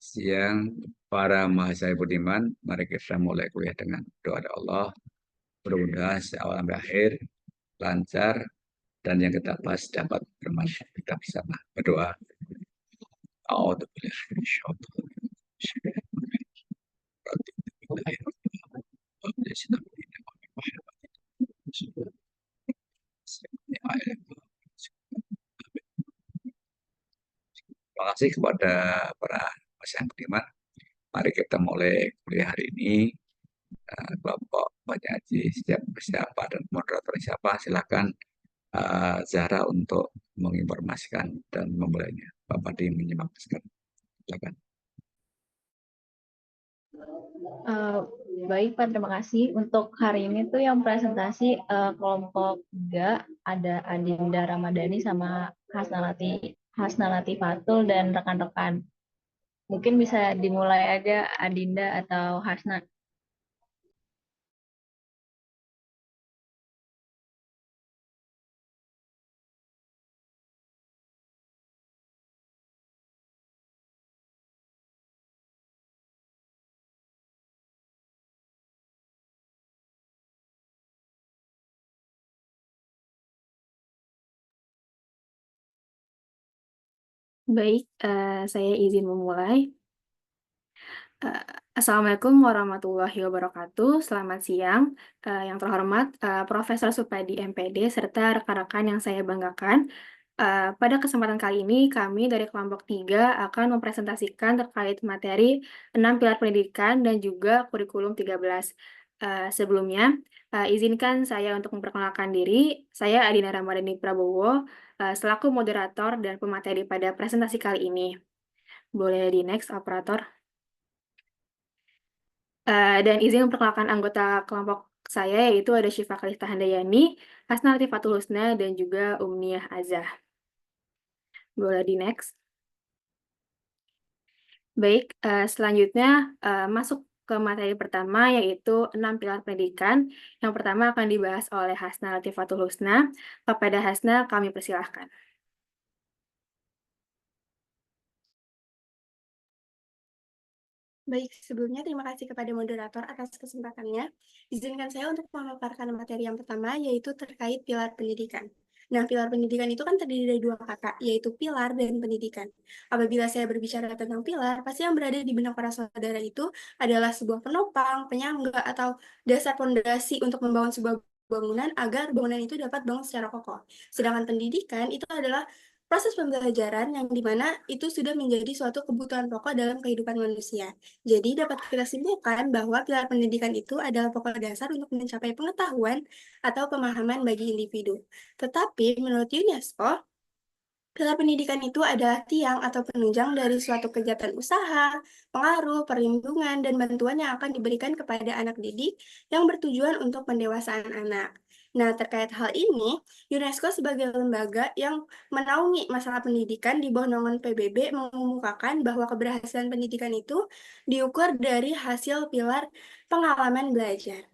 Siang, para mahasiswa budiman, mari kita mulai kuliah dengan doa dari Allah. Mudah-mudahan awal sampai akhir lancar dan yang kita bahas dapat bermanfaat. Kita bisa berdoa. Terima kasih kepada para mahasiswa budiman. Mari kita mulai kuliah hari ini. Kelompok penyaji siapa dan moderator siapa, silakan Zahra untuk menginformasikan dan memulainya. Bapak Di menyimak sekarang. Silakan. Eh, Baik Pak, terima kasih. Untuk hari ini tuh yang presentasi kelompok 3 ada Adinda Ramadhani sama Hasnalati Fatul dan rekan-rekan. Mungkin bisa dimulai aja Adinda atau Hasna. Baik, saya izin memulai. Eh, Assalamualaikum warahmatullahi wabarakatuh. Selamat siang, yang terhormat Profesor Supadi MPD serta rekan-rekan yang saya banggakan. Pada kesempatan kali ini, kami dari kelompok 3 akan mempresentasikan terkait materi 6 pilar pendidikan dan juga kurikulum 13. Sebelumnya, izinkan saya untuk memperkenalkan diri. Saya Adina Ramadhani Prabowo, selaku moderator dan pemateri pada presentasi kali ini. Boleh di next, operator. Dan izin memperkenalkan anggota kelompok saya, yaitu ada Syifa Kalista Handayani, Hasna Latifatul Husna, dan juga Umniyah Azah. Boleh di next. Baik, selanjutnya masuk ke materi pertama, yaitu 6 pilar pendidikan. Yang pertama akan dibahas oleh Hasna Latifatul Husna. Kepada Hasna, kami persilahkan. Baik, sebelumnya terima kasih kepada moderator atas kesempatannya. Izinkan saya untuk memaparkan materi yang pertama, yaitu terkait pilar pendidikan. Nah, pilar pendidikan itu kan terdiri dari dua kata, yaitu pilar dan pendidikan. Apabila saya berbicara tentang pilar, pasti yang berada di benak para saudara itu adalah sebuah penopang, penyangga, atau dasar fondasi untuk membangun sebuah bangunan agar bangunan itu dapat bangun secara kokoh. Sedangkan pendidikan itu adalah proses pembelajaran yang dimana itu sudah menjadi suatu kebutuhan pokok dalam kehidupan manusia. Jadi dapat kita simpulkan bahwa pilar pendidikan itu adalah pokok dasar untuk mencapai pengetahuan atau pemahaman bagi individu. Tetapi menurut UNESCO, pilar pendidikan itu adalah tiang atau penunjang dari suatu kegiatan usaha, pengaruh, perlindungan, dan bantuan yang akan diberikan kepada anak didik yang bertujuan untuk pendewasaan anak. Nah, terkait hal ini, UNESCO sebagai lembaga yang menaungi masalah pendidikan di bawah naungan PBB mengemukakan bahwa keberhasilan pendidikan itu diukur dari hasil pilar pengalaman belajar.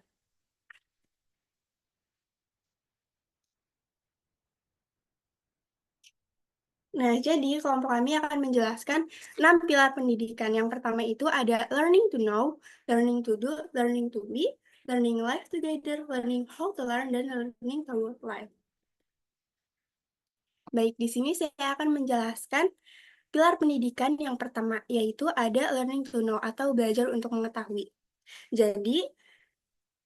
Nah, jadi kelompok kami akan menjelaskan 6 pilar pendidikan. Yang pertama itu ada learning to know, learning to do, learning to be, learning life together, learning how to learn, dan learning toward life. Baik, di sini saya akan menjelaskan pilar pendidikan yang pertama, yaitu ada learning to know atau belajar untuk mengetahui. Jadi,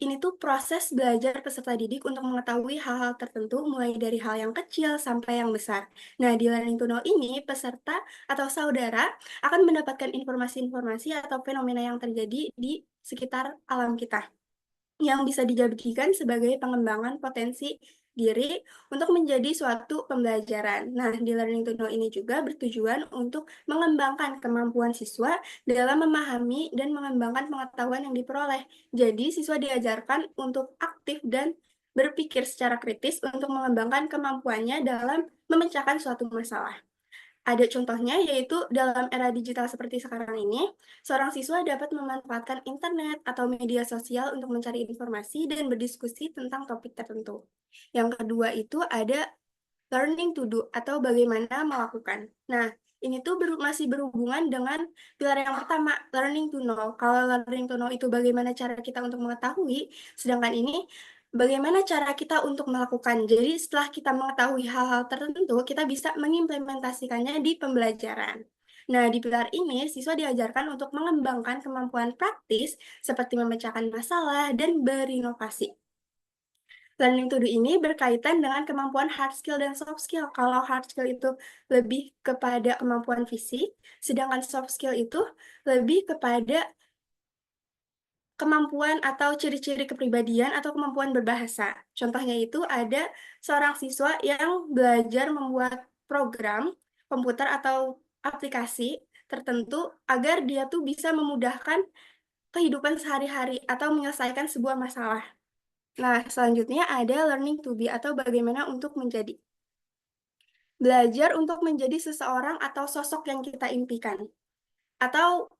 ini tuh proses belajar peserta didik untuk mengetahui hal-hal tertentu mulai dari hal yang kecil sampai yang besar. Nah, di Learning to Know ini, peserta atau saudara akan mendapatkan informasi-informasi atau fenomena yang terjadi di sekitar alam kita, yang bisa dijadikan sebagai pengembangan potensi diri untuk menjadi suatu pembelajaran. Nah, di Learning to Know ini juga bertujuan untuk mengembangkan kemampuan siswa dalam memahami dan mengembangkan pengetahuan yang diperoleh. Jadi, siswa diajarkan untuk aktif dan berpikir secara kritis untuk mengembangkan kemampuannya dalam memecahkan suatu masalah. Ada contohnya, yaitu dalam era digital seperti sekarang ini, seorang siswa dapat memanfaatkan internet atau media sosial untuk mencari informasi dan berdiskusi tentang topik tertentu. Yang kedua itu ada learning to do atau bagaimana melakukan. Nah, ini tuh masih berhubungan dengan pilar yang pertama, learning to know. Kalau learning to know itu bagaimana cara kita untuk mengetahui, sedangkan ini bagaimana cara kita untuk melakukan. Jadi setelah kita mengetahui hal-hal tertentu, kita bisa mengimplementasikannya di pembelajaran. Nah, di pilar ini, siswa diajarkan untuk mengembangkan kemampuan praktis seperti memecahkan masalah dan berinovasi. Learning to do ini berkaitan dengan kemampuan hard skill dan soft skill. Kalau hard skill itu lebih kepada kemampuan fisik, sedangkan soft skill itu lebih kepada kemampuan atau ciri-ciri kepribadian atau kemampuan berbahasa. Contohnya itu ada seorang siswa yang belajar membuat program komputer atau aplikasi tertentu agar dia tuh bisa memudahkan kehidupan sehari-hari atau menyelesaikan sebuah masalah. Nah, selanjutnya ada learning to be atau bagaimana untuk menjadi. Belajar untuk menjadi seseorang atau sosok yang kita impikan. Atau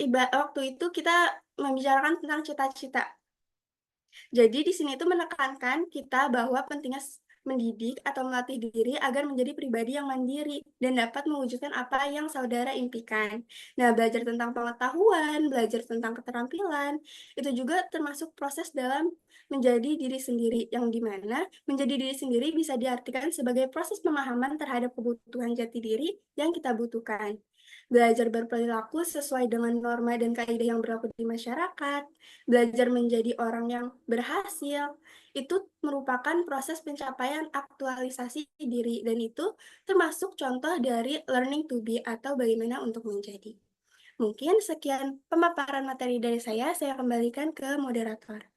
waktu itu kita membicarakan tentang cita-cita. Jadi di sini itu menekankan kita bahwa pentingnya mendidik atau melatih diri agar menjadi pribadi yang mandiri dan dapat mewujudkan apa yang saudara impikan. Nah, belajar tentang pengetahuan, belajar tentang keterampilan, itu juga termasuk proses dalam menjadi diri sendiri, yang dimana menjadi diri sendiri bisa diartikan sebagai proses pemahaman terhadap kebutuhan jati diri yang kita butuhkan. Belajar berperilaku sesuai dengan norma dan kaidah yang berlaku di masyarakat, belajar menjadi orang yang berhasil, itu merupakan proses pencapaian aktualisasi diri, dan itu termasuk contoh dari learning to be atau bagaimana untuk menjadi. Mungkin sekian pemaparan materi dari saya kembalikan ke moderator.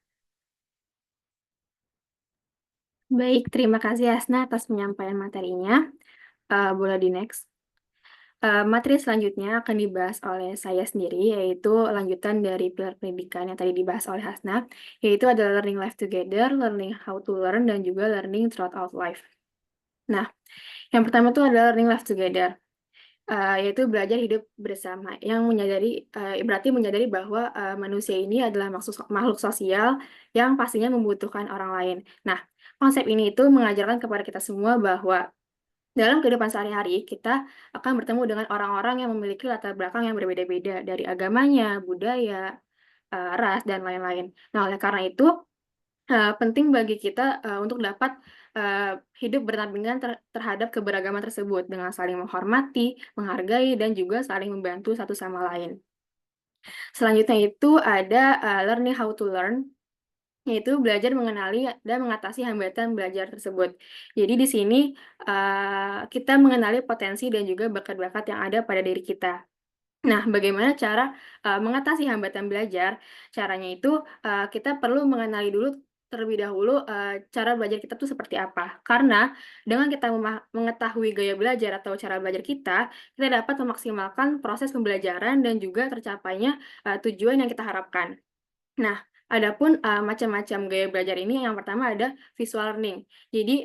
Baik, terima kasih Hasna atas penyampaian materinya. Boleh di next. Materi selanjutnya akan dibahas oleh saya sendiri, yaitu lanjutan dari pilar pendidikan yang tadi dibahas oleh Hasna, yaitu adalah learning life together, learning how to learn, dan juga learning throughout life. Nah, yang pertama itu adalah learning life together, yaitu belajar hidup bersama, yang berarti menyadari bahwa manusia ini adalah makhluk sosial yang pastinya membutuhkan orang lain. Nah, konsep ini itu mengajarkan kepada kita semua bahwa dalam kehidupan sehari-hari, kita akan bertemu dengan orang-orang yang memiliki latar belakang yang berbeda-beda, dari agamanya, budaya, ras, dan lain-lain. Nah, oleh karena itu, penting bagi kita untuk dapat hidup berdampingan terhadap keberagaman tersebut, dengan saling menghormati, menghargai, dan juga saling membantu satu sama lain. Selanjutnya itu ada learning how to learn, yaitu belajar mengenali dan mengatasi hambatan belajar tersebut. Jadi di sini kita mengenali potensi dan juga bakat-bakat yang ada pada diri kita. Nah, bagaimana cara mengatasi hambatan belajar? Caranya itu kita perlu mengenali dulu terlebih dahulu cara belajar kita tuh seperti apa. Karena dengan kita mengetahui gaya belajar atau cara belajar kita dapat memaksimalkan proses pembelajaran dan juga tercapainya tujuan yang kita harapkan. Nah, adapun macam-macam gaya belajar ini, yang pertama ada visual learning. Jadi,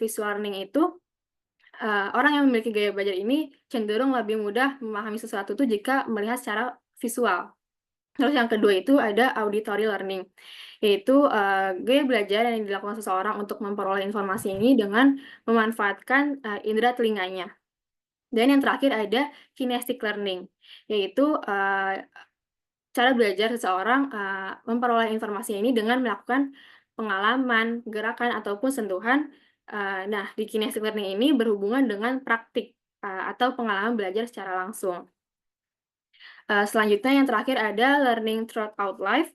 visual learning itu orang yang memiliki gaya belajar ini cenderung lebih mudah memahami sesuatu itu jika melihat secara visual. Terus yang kedua itu ada auditory learning, yaitu gaya belajar yang dilakukan seseorang untuk memperoleh informasi ini dengan memanfaatkan indera telinganya. Dan yang terakhir ada kinesthetic learning, yaitu cara belajar seseorang memperoleh informasi ini dengan melakukan pengalaman, gerakan, ataupun sentuhan. Nah, di kinetic learning ini berhubungan dengan praktik atau pengalaman belajar secara langsung. Selanjutnya yang terakhir ada learning throughout life,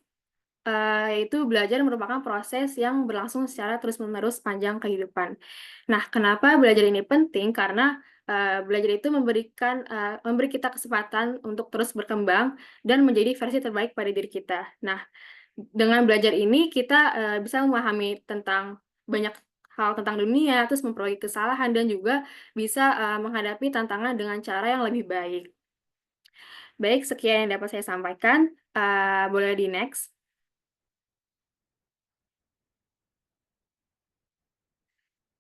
yaitu belajar merupakan proses yang berlangsung secara terus-menerus sepanjang kehidupan. Nah, kenapa belajar ini penting? Karena belajar itu memberi kita kesempatan untuk terus berkembang dan menjadi versi terbaik pada diri kita. Nah, dengan belajar ini kita bisa memahami tentang banyak hal tentang dunia, terus memperoleh kesalahan, dan juga bisa menghadapi tantangan dengan cara yang lebih baik. Baik, sekian yang dapat saya sampaikan. Boleh di next.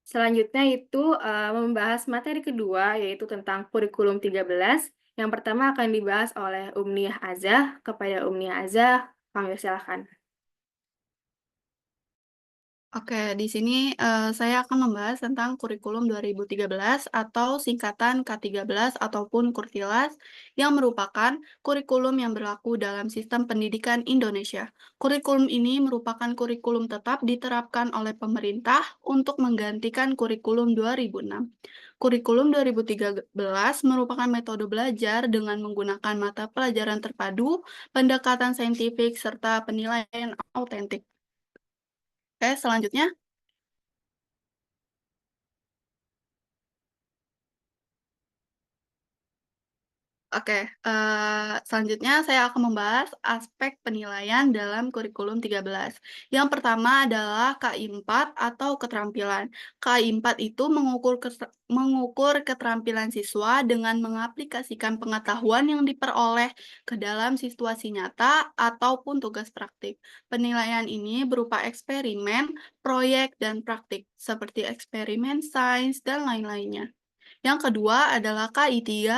Selanjutnya itu membahas materi kedua, yaitu tentang kurikulum 13. Yang pertama akan dibahas oleh Umniah Azah. Kepada Umniah Azah, kami silakan. Oke, di sini saya akan membahas tentang kurikulum 2013 atau singkatan K13 ataupun Kurtilas yang merupakan kurikulum yang berlaku dalam sistem pendidikan Indonesia. Kurikulum ini merupakan kurikulum tetap diterapkan oleh pemerintah untuk menggantikan kurikulum 2006. Kurikulum 2013 merupakan metode belajar dengan menggunakan mata pelajaran terpadu, pendekatan saintifik, serta penilaian autentik. Oke, selanjutnya. Oke, selanjutnya saya akan membahas aspek penilaian dalam kurikulum 13. Yang pertama adalah KI 4 atau keterampilan. KI 4 itu mengukur keterampilan siswa dengan mengaplikasikan pengetahuan yang diperoleh ke dalam situasi nyata ataupun tugas praktik. Penilaian ini berupa eksperimen, proyek, dan praktik, seperti eksperimen sains dan lain-lainnya. Yang kedua adalah KI3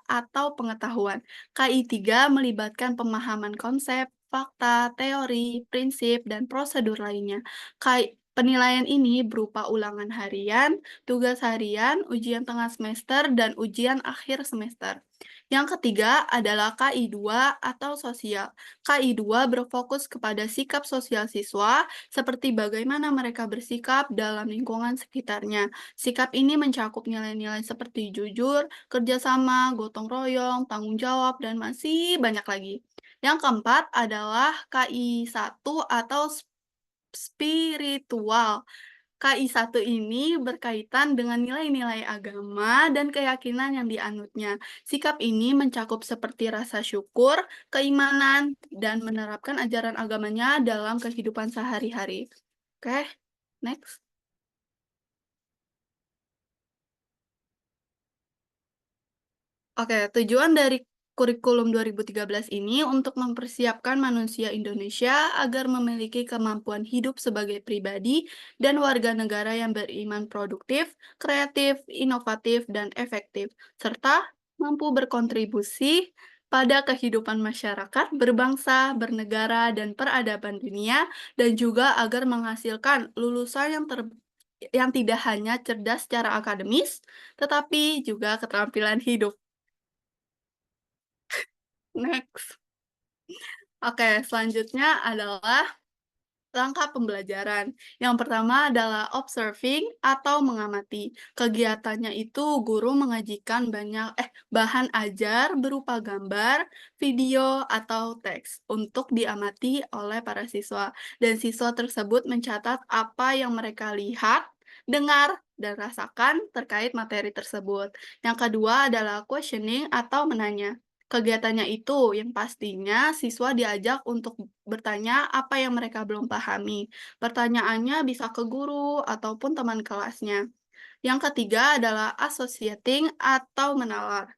atau pengetahuan. KI3 melibatkan pemahaman konsep, fakta, teori, prinsip, dan prosedur lainnya. Penilaian ini berupa ulangan harian, tugas harian, ujian tengah semester, dan ujian akhir semester. Yang ketiga adalah KI2 atau sosial. KI2 berfokus kepada sikap sosial siswa, seperti bagaimana mereka bersikap dalam lingkungan sekitarnya. Sikap ini mencakup nilai-nilai seperti jujur, kerjasama, gotong royong, tanggung jawab, dan masih banyak lagi. Yang keempat adalah KI1 atau spiritual. KI1 ini berkaitan dengan nilai-nilai agama dan keyakinan yang dianutnya. Sikap ini mencakup seperti rasa syukur, keimanan, dan menerapkan ajaran agamanya dalam kehidupan sehari-hari. Oke, next. Oke, tujuan dari kurikulum 2013 ini untuk mempersiapkan manusia Indonesia agar memiliki kemampuan hidup sebagai pribadi dan warga negara yang beriman produktif, kreatif, inovatif, dan efektif, serta mampu berkontribusi pada kehidupan masyarakat, berbangsa, bernegara, dan peradaban dunia, dan juga agar menghasilkan lulusan yang tidak hanya cerdas secara akademis, tetapi juga keterampilan hidup. Next. Oke, selanjutnya adalah langkah pembelajaran. Yang pertama adalah observing atau mengamati. Kegiatannya itu guru mengajikan bahan ajar berupa gambar, video, atau teks untuk diamati oleh para siswa. Dan siswa tersebut mencatat apa yang mereka lihat, dengar, dan rasakan terkait materi tersebut. Yang kedua adalah questioning atau menanya. Kegiatannya itu yang pastinya siswa diajak untuk bertanya apa yang mereka belum pahami. Pertanyaannya bisa ke guru ataupun teman kelasnya. Yang ketiga adalah associating atau menalar.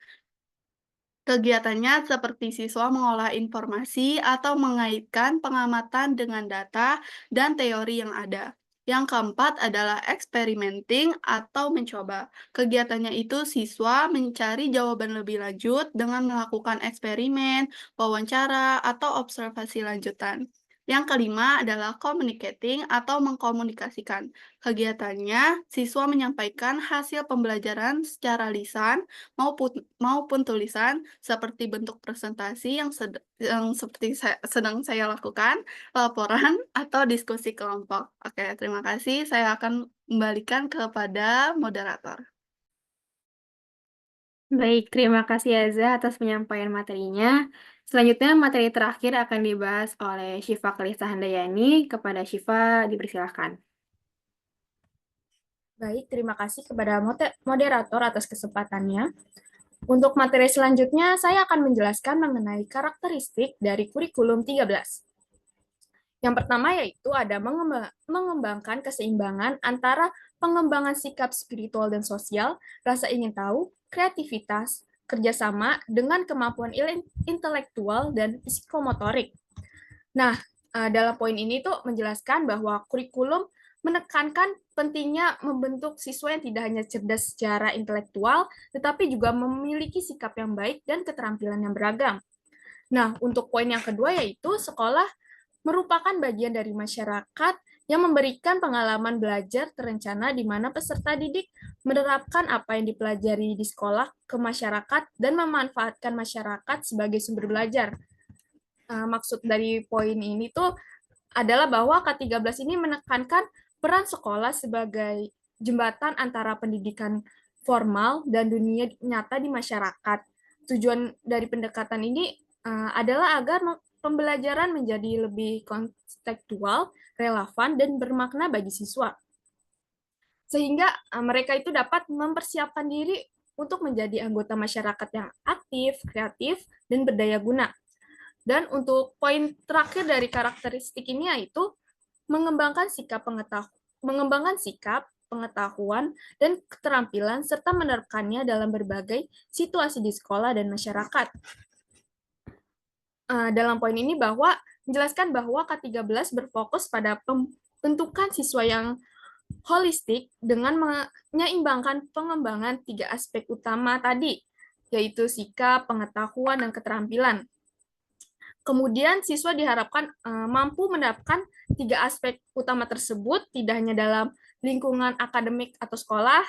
Kegiatannya seperti siswa mengolah informasi atau mengaitkan pengamatan dengan data dan teori yang ada. Yang keempat adalah experimenting atau mencoba. Kegiatannya itu siswa mencari jawaban lebih lanjut dengan melakukan eksperimen, wawancara, atau observasi lanjutan. Yang kelima adalah communicating atau mengkomunikasikan. Kegiatannya, siswa menyampaikan hasil pembelajaran secara lisan maupun tulisan seperti bentuk presentasi yang seperti sedang saya lakukan, laporan, atau diskusi kelompok. Oke, terima kasih. Saya akan kembalikan kepada moderator. Baik, terima kasih Yaza atas penyampaian materinya. Selanjutnya materi terakhir akan dibahas oleh Syifa Kalista Handayani. Kepada Syifa dipersilahkan. Baik, terima kasih kepada moderator atas kesempatannya. Untuk materi selanjutnya, saya akan menjelaskan mengenai karakteristik dari kurikulum 13. Yang pertama yaitu ada mengembangkan keseimbangan antara pengembangan sikap spiritual dan sosial, rasa ingin tahu, kreativitas, kerjasama dengan kemampuan intelektual dan psikomotorik. Nah, dalam poin ini tuh menjelaskan bahwa kurikulum menekankan pentingnya membentuk siswa yang tidak hanya cerdas secara intelektual, tetapi juga memiliki sikap yang baik dan keterampilan yang beragam. Nah, untuk poin yang kedua yaitu sekolah merupakan bagian dari masyarakat yang memberikan pengalaman belajar terencana di mana peserta didik menerapkan apa yang dipelajari di sekolah ke masyarakat dan memanfaatkan masyarakat sebagai sumber belajar. Maksud dari poin ini tuh adalah bahwa K13 ini menekankan peran sekolah sebagai jembatan antara pendidikan formal dan dunia nyata di masyarakat. Tujuan dari pendekatan ini adalah agar pembelajaran menjadi lebih kontekstual, relevan, dan bermakna bagi siswa. Sehingga mereka itu dapat mempersiapkan diri untuk menjadi anggota masyarakat yang aktif, kreatif, dan berdaya guna. Dan untuk poin terakhir dari karakteristik ini yaitu mengembangkan sikap pengetahuan, dan keterampilan, serta menerapkannya dalam berbagai situasi di sekolah dan masyarakat. Dalam poin ini menjelaskan bahwa K13 berfokus pada pembentukan siswa yang holistik dengan menyeimbangkan pengembangan 3 aspek utama tadi, yaitu sikap, pengetahuan, dan keterampilan. Kemudian siswa diharapkan mampu mendapatkan 3 aspek utama tersebut, tidak hanya dalam lingkungan akademik atau sekolah,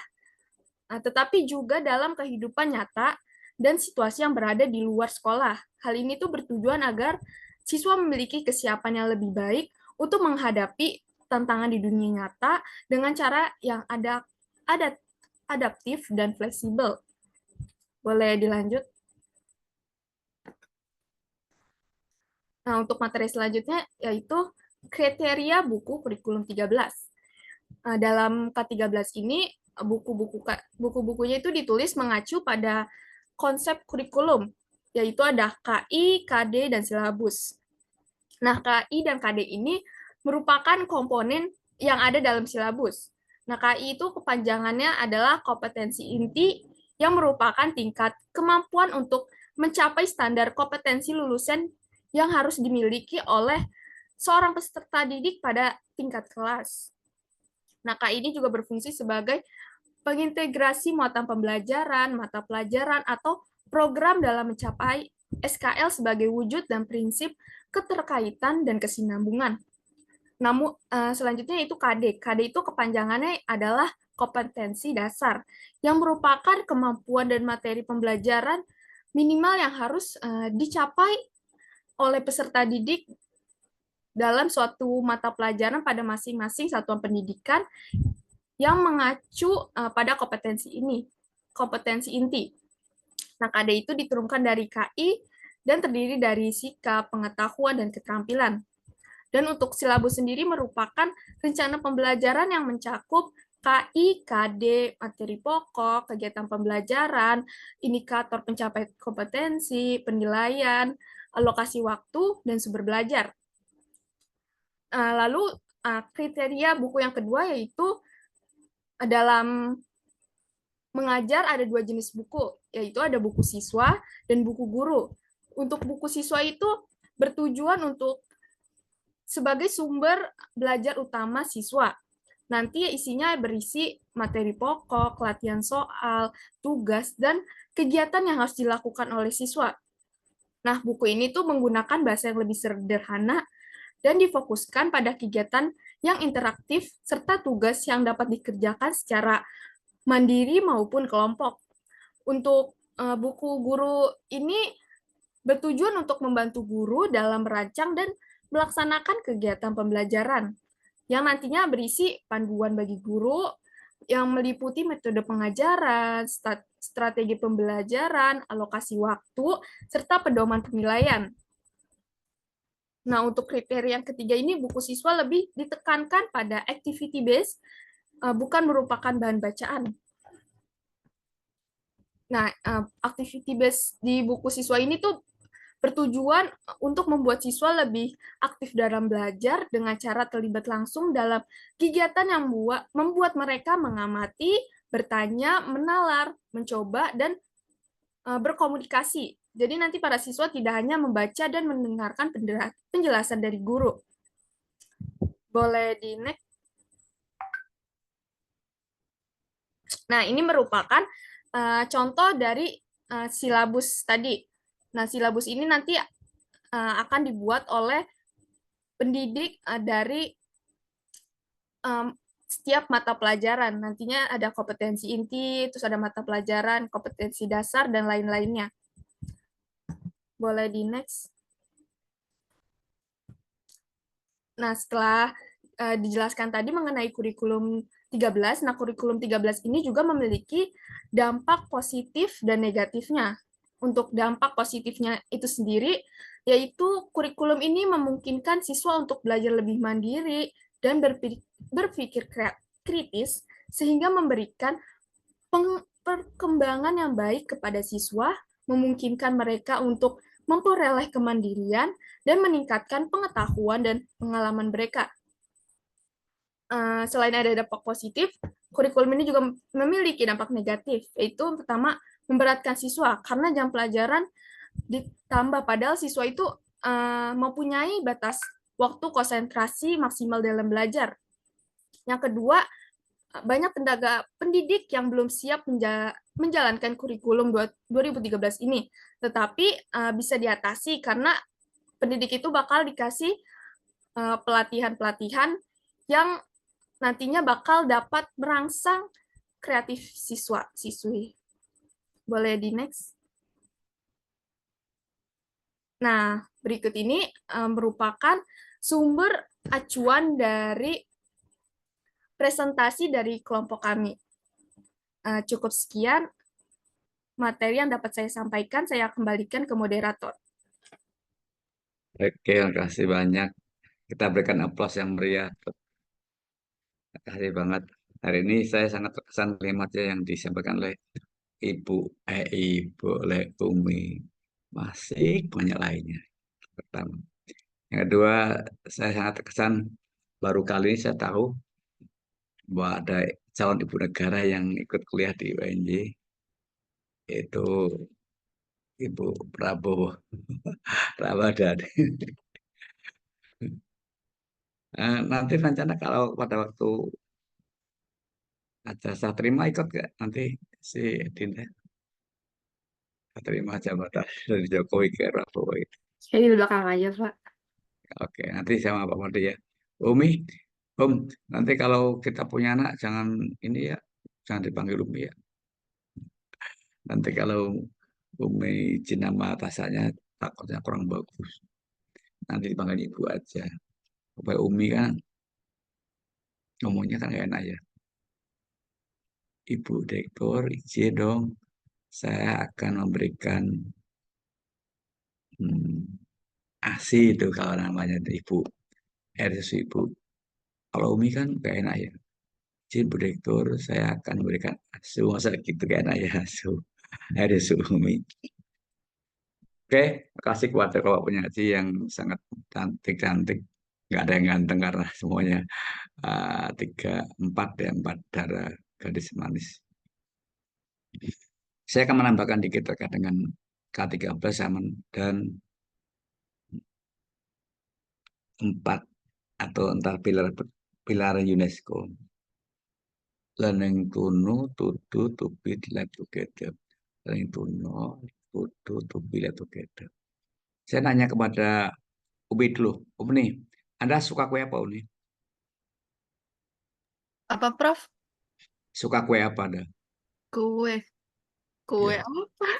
tetapi juga dalam kehidupan nyata dan situasi yang berada di luar sekolah. Hal ini tuh bertujuan agar siswa memiliki kesiapan yang lebih baik untuk menghadapi tantangan di dunia nyata dengan cara yang adaptif dan fleksibel. Boleh dilanjut? Nah, untuk materi selanjutnya yaitu kriteria buku kurikulum 13. Dalam K13 ini, buku-bukunya itu ditulis mengacu pada konsep kurikulum, yaitu ada KI, KD, dan silabus. Nah, KI dan KD ini merupakan komponen yang ada dalam silabus. Nah, KI itu kepanjangannya adalah kompetensi inti yang merupakan tingkat kemampuan untuk mencapai standar kompetensi lulusan yang harus dimiliki oleh seorang peserta didik pada tingkat kelas. Nah, KI ini juga berfungsi sebagai pengintegrasi muatan pembelajaran, mata pelajaran, atau program dalam mencapai SKL sebagai wujud dan prinsip keterkaitan dan kesinambungan. Namun selanjutnya itu KD. KD itu kepanjangannya adalah kompetensi dasar yang merupakan kemampuan dan materi pembelajaran minimal yang harus dicapai oleh peserta didik dalam suatu mata pelajaran pada masing-masing satuan pendidikan yang mengacu pada kompetensi ini, kompetensi inti. Nah, KD itu diturunkan dari KI dan terdiri dari sikap, pengetahuan, dan keterampilan. Dan untuk silabus sendiri merupakan rencana pembelajaran yang mencakup KI, KD, materi pokok, kegiatan pembelajaran, indikator pencapaian kompetensi, penilaian, alokasi waktu, dan sumber belajar. Lalu kriteria buku yang kedua yaitu dalam mengajar ada 2 jenis buku, yaitu ada buku siswa dan buku guru. Untuk buku siswa itu bertujuan untuk sebagai sumber belajar utama siswa. Nanti isinya berisi materi pokok, latihan soal, tugas, dan kegiatan yang harus dilakukan oleh siswa. Nah, buku ini tuh menggunakan bahasa yang lebih sederhana dan difokuskan pada kegiatan yang interaktif serta tugas yang dapat dikerjakan secara mandiri maupun kelompok. Untuk buku guru ini bertujuan untuk membantu guru dalam merancang dan melaksanakan kegiatan pembelajaran yang nantinya berisi panduan bagi guru yang meliputi metode pengajaran, strategi pembelajaran, alokasi waktu, serta pedoman penilaian. Nah, untuk kriteria yang ketiga ini, buku siswa lebih ditekankan pada activity based, bukan merupakan bahan bacaan. Nah, activity based di buku siswa ini tuh bertujuan untuk membuat siswa lebih aktif dalam belajar dengan cara terlibat langsung dalam kegiatan yang membuat mereka mengamati, bertanya, menalar, mencoba, dan berkomunikasi. Jadi nanti para siswa tidak hanya membaca dan mendengarkan penjelasan dari guru. Boleh di next. Nah, ini merupakan contoh dari silabus tadi. Nah, silabus ini nanti akan dibuat oleh pendidik dari setiap mata pelajaran. Nantinya ada kompetensi inti, terus ada mata pelajaran, kompetensi dasar, dan lain-lainnya. Boleh di next. Nah, setelah dijelaskan tadi mengenai kurikulum 13, nah kurikulum 13 ini juga memiliki dampak positif dan negatifnya. Untuk dampak positifnya itu sendiri, yaitu kurikulum ini memungkinkan siswa untuk belajar lebih mandiri dan berpikir kritis, sehingga memberikan perkembangan yang baik kepada siswa, memungkinkan mereka untuk memperoleh kemandirian, dan meningkatkan pengetahuan dan pengalaman mereka. Selain ada dampak positif, kurikulum ini juga memiliki dampak negatif, yaitu pertama, memberatkan siswa, karena jam pelajaran ditambah, padahal siswa itu mempunyai batas waktu konsentrasi maksimal dalam belajar. Yang kedua, banyak tenaga pendidik yang belum siap menjalankan kurikulum 2013 ini, tetapi bisa diatasi karena pendidik itu bakal dikasih pelatihan-pelatihan yang nantinya bakal dapat merangsang kreatif siswa-siswi. Boleh di next. Nah, berikut ini merupakan sumber acuan dari presentasi dari kelompok kami. Cukup sekian materi yang dapat saya sampaikan, saya kembalikan ke moderator. Oke, terima kasih banyak. Kita berikan aplaus yang meriah. Terima kasih banget. Hari ini saya sangat terkesan kalimatnya yang disampaikan oleh Ibu oleh Umi. Masih banyak lainnya. Pertama. Yang kedua, saya sangat terkesan baru kali ini saya tahu bahwa ada calon ibu negara yang ikut kuliah di UNJ, yaitu Ibu Prabowo Ramadhani. Nanti rencana kalau pada waktu acara saya terima ikut gak nanti si Dinda terima jabatan dari Jokowi ke Prabowo itu. Jadi di belakang aja, Pak. Oke, nanti sama Pak Modi ya. Umi, nanti kalau kita punya anak jangan ini ya, jangan dipanggil Umi ya. Nanti kalau Umi izin nama atasannya takutnya kurang bagus. Nanti dipanggil Ibu aja. Supaya Umi kan ngomongnya kan gak enak ya. Ibu Direktur, izin dong. Saya akan memberikan ASI itu kalau namanya Ibu. RSU Ibu. Kalau Umi kan gak enak ya. Izin Bu Direktur, saya akan memberikan ASU. Masa gitu gak enak ya ASU. RSU Umi. Oke, makasih kepada Bapak Penyaji yang sangat cantik-cantik. Nggak ada yang ganteng karena semuanya 4 darah gadis manis. Saya akan menambahkan dikit terkait dengan K13 dan 4 atau entar pilar UNESCO. Learning to know, to do, to be, live together. Learning to know, to be, live together. Saya nanya kepada Ubi dulu. Umi, Anda suka kue apa, Umi? Apa, Prof? Suka kue apa Anda? Kue. Kue Ya. apa?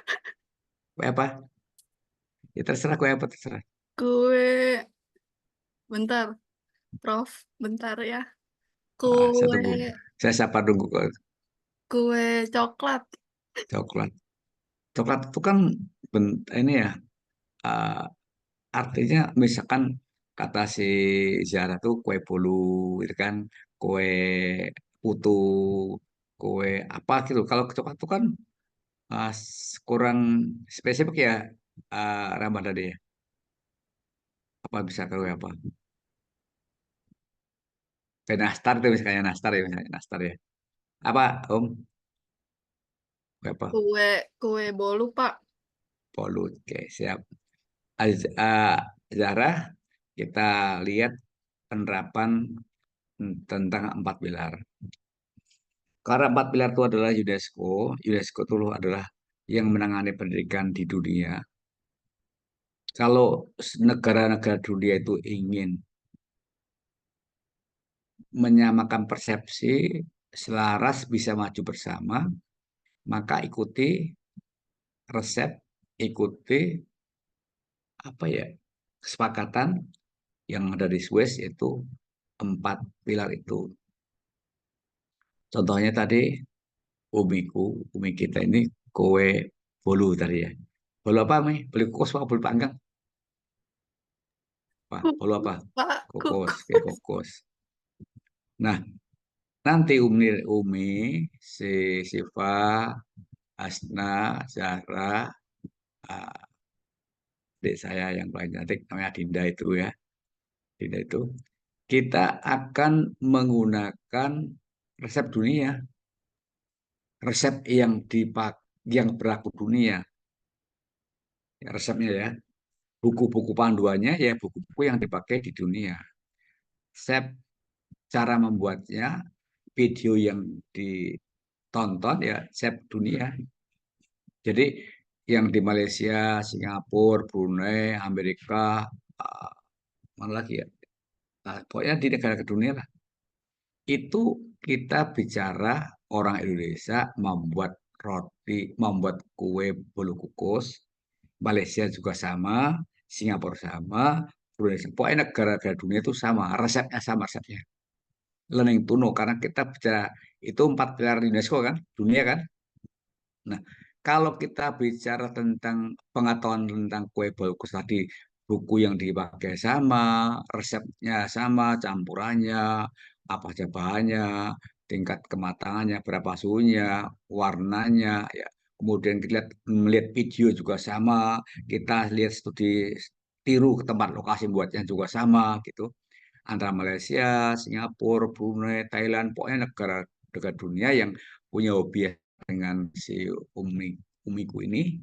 Kue apa? Ya terserah kue apa, terserah. Kue. Bentar, Prof. Bentar ya. Saya Kue. tunggu. Saya sapa tunggu ke Kue coklat. coklat. Coklat itu kan ini ya, uh, artinya misalkan kata si Zara tuh kue bolu, itu kan kue putu, kue apa gitu. Kalau coklat itu kan kurang spesifik ya, Ramadan ya. Apa bisa kue apa? Kayak nastar itu misalnya nastar ya, misalnya nastar ya. Apa Om? Kue apa? Kue bolu, Pak. Bolu. Oke, siap. Zara, kita lihat penerapan tentang 4 pilar. Karena 4 pilar itu adalah UNESCO. UNESCO itu adalah yang menangani pendidikan di dunia. Kalau negara-negara dunia itu ingin menyamakan persepsi, selaras bisa maju bersama, maka ikuti resep, ikuti apa ya kesepakatan yang ada di Swiss, yaitu 4 pilar itu. Contohnya tadi umi kita ini kue bolu tadi ya. Bolu apa Mi? Bolu kukus apa bolu panggang? Bolu apa? Pak, Kukus, kayak kukus. Nah, nanti Umi, si Siva, Asna, Zahra, ah, adik saya yang paling cantik namanya Dinda itu ya. Dinda itu kita akan menggunakan resep dunia, resep yang berlaku dunia, ya, resepnya ya. Buku-buku panduannya ya buku-buku yang dipakai di dunia. Resep cara membuatnya, video yang ditonton ya resep dunia. Jadi yang di Malaysia, Singapura, Brunei, Amerika, ah, mana lagi ya? Pokoknya di negara ke dunia lah. Itu kita bicara orang Indonesia membuat roti, membuat kue bolu kukus. Malaysia juga sama, Singapura sama, Brunei sama. Pokoknya negara-negara dunia itu sama, resepnya sama resepnya. Learning to know, karena kita bicara itu 4 pilar UNESCO kan, dunia kan. Nah, kalau kita bicara tentang pengetahuan tentang kue bagus tadi, buku yang dipakai sama, resepnya sama, campurannya, apa saja bahannya, tingkat kematangannya, berapa suhunya, warnanya, ya. Kemudian kita melihat video juga sama, kita lihat studi tiru ke tempat lokasi buatnya juga sama gitu. Antara Malaysia, Singapura, Brunei, Thailand, pokoknya negara dunia yang punya hobi dengan si umiku ini,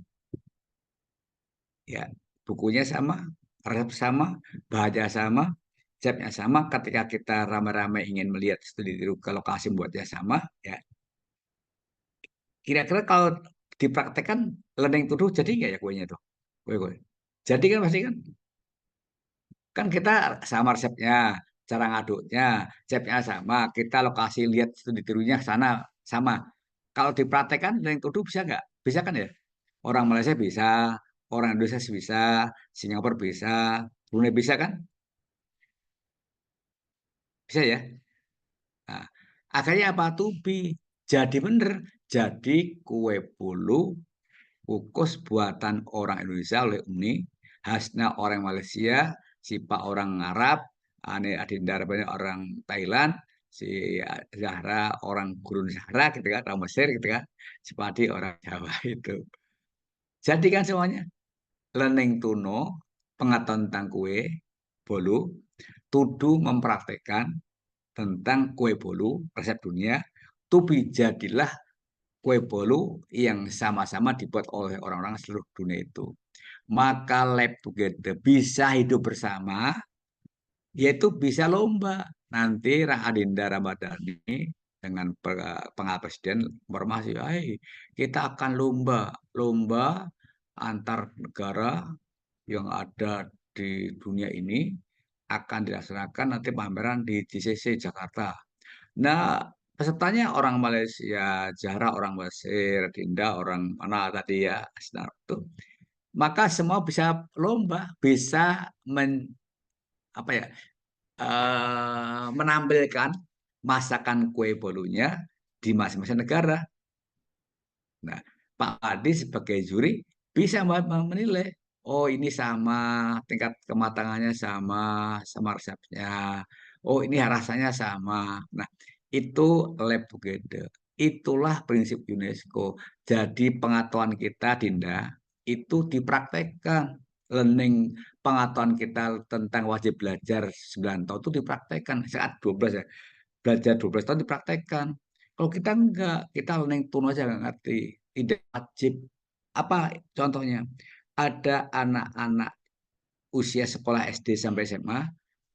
ya bukunya sama, resep sama, bahannya sama, resepnya sama. Ketika kita ramai-ramai ingin melihat studi tiru ke lokasi buatnya sama, ya kira-kira kalau dipraktekkan learning to do jadi nggak ya kuenya tuh? Kue-kue. Jadi kan pasti kan, kan kita sama resepnya, cara ngaduknya, resepnya sama, kita lokasi lihat studi tirunya sana sama. Kalau dipraktekkan learning to do bisa nggak? Bisa kan ya? Orang Malaysia bisa, orang Indonesia bisa, Singapura bisa, Brunei bisa kan? Bisa ya? Nah, akhirnya apa tuh? Jadi bener. Jadi kue bolu kukus buatan orang Indonesia oleh Uni, khasnya orang Malaysia, si Pak orang Arab, Ane Adinda orang Thailand, si Zahra orang Gurun Sahara gitu kan, orang Mesir gitu kan, si Padi orang Jawa itu. Jadi kan semuanya learning to know, pengetahuan tentang kue bolu, tudu mempraktekkan tentang kue bolu resep dunia, tubi jadilah kue bolu yang sama-sama dibuat oleh orang-orang seluruh dunia itu. Maka lab together bisa hidup bersama, yaitu bisa lomba. Nanti Adinda Ramadhani dengan pengalaman presiden informasi, kita akan lomba, lomba antar negara yang ada di dunia ini akan dilaksanakan nanti pameran di JCC Jakarta. Nah, pesertanya orang Malaysia, Zahra orang Mesir, Dinda orang mana tadi ya, Asnar itu. Maka semua bisa lomba, bisa apa ya, menampilkan masakan kue bolunya di masing-masing negara. Nah, Pak Adi sebagai juri bisa menilai, oh ini sama, tingkat kematangannya sama, sama resepnya. Oh ini rasanya sama. Nah, itu lab together. Itulah prinsip UNESCO. Jadi pengetahuan kita, Dinda, itu dipraktekkan. Learning pengetahuan kita tentang wajib belajar 9 tahun itu dipraktekkan. Saat 12 ya, belajar 12 tahun dipraktekkan. Kalau kita enggak, kita learning tune aja nggak ngerti. Tidak wajib. Apa contohnya? Ada anak-anak usia sekolah SD sampai SMA,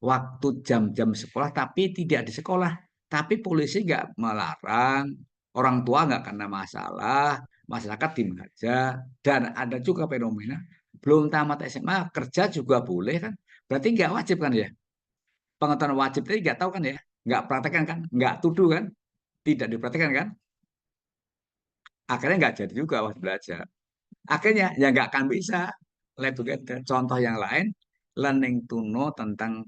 waktu jam-jam sekolah tapi tidak di sekolah. Tapi polisi nggak melarang, orang tua nggak kena masalah, masyarakat diem aja. Dan ada juga fenomena, belum tamat SMA, kerja juga boleh kan? Berarti nggak wajib kan ya? Pengetahuan wajib tadi nggak tahu kan ya? nggak praktekkan kan, nggak tuduh kan, tidak dipraktekkan kan, akhirnya nggak jadi juga waktu belajar. Akhirnya ya nggak akan bisa lab together. Contoh yang lain, learning to know tentang,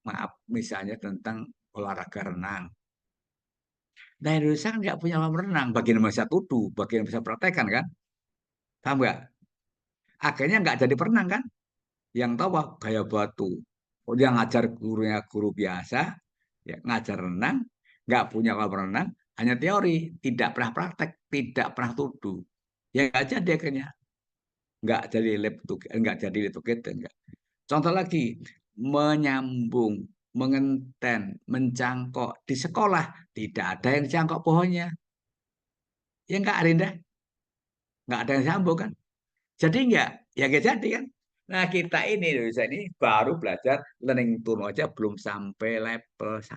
maaf, misalnya tentang olahraga renang. Nah, Indonesia kan nggak punya kolam renang, bagian bisa tuduh, bagian bisa praktekkan kan, paham nggak? Akhirnya nggak jadi perenang kan, yang tahu wah, gaya batu. Oh, dia ngajar gurunya guru biasa, ya, ngajar renang, nggak punya kolam renang, hanya teori, tidak pernah praktek, tidak pernah tuduh. Ya nggak jadi akhirnya, nggak jadi lab together, nggak. Contoh lagi, menyambung, mengenten, mencangkok di sekolah, tidak ada yang cangkok pohonnya, ya nggak Arinda, nggak ada yang sambung kan. Jadi enggak, ya enggak jadi kan. Nah, kita ini Indonesia ini baru belajar learning to know aja belum sampai level 1.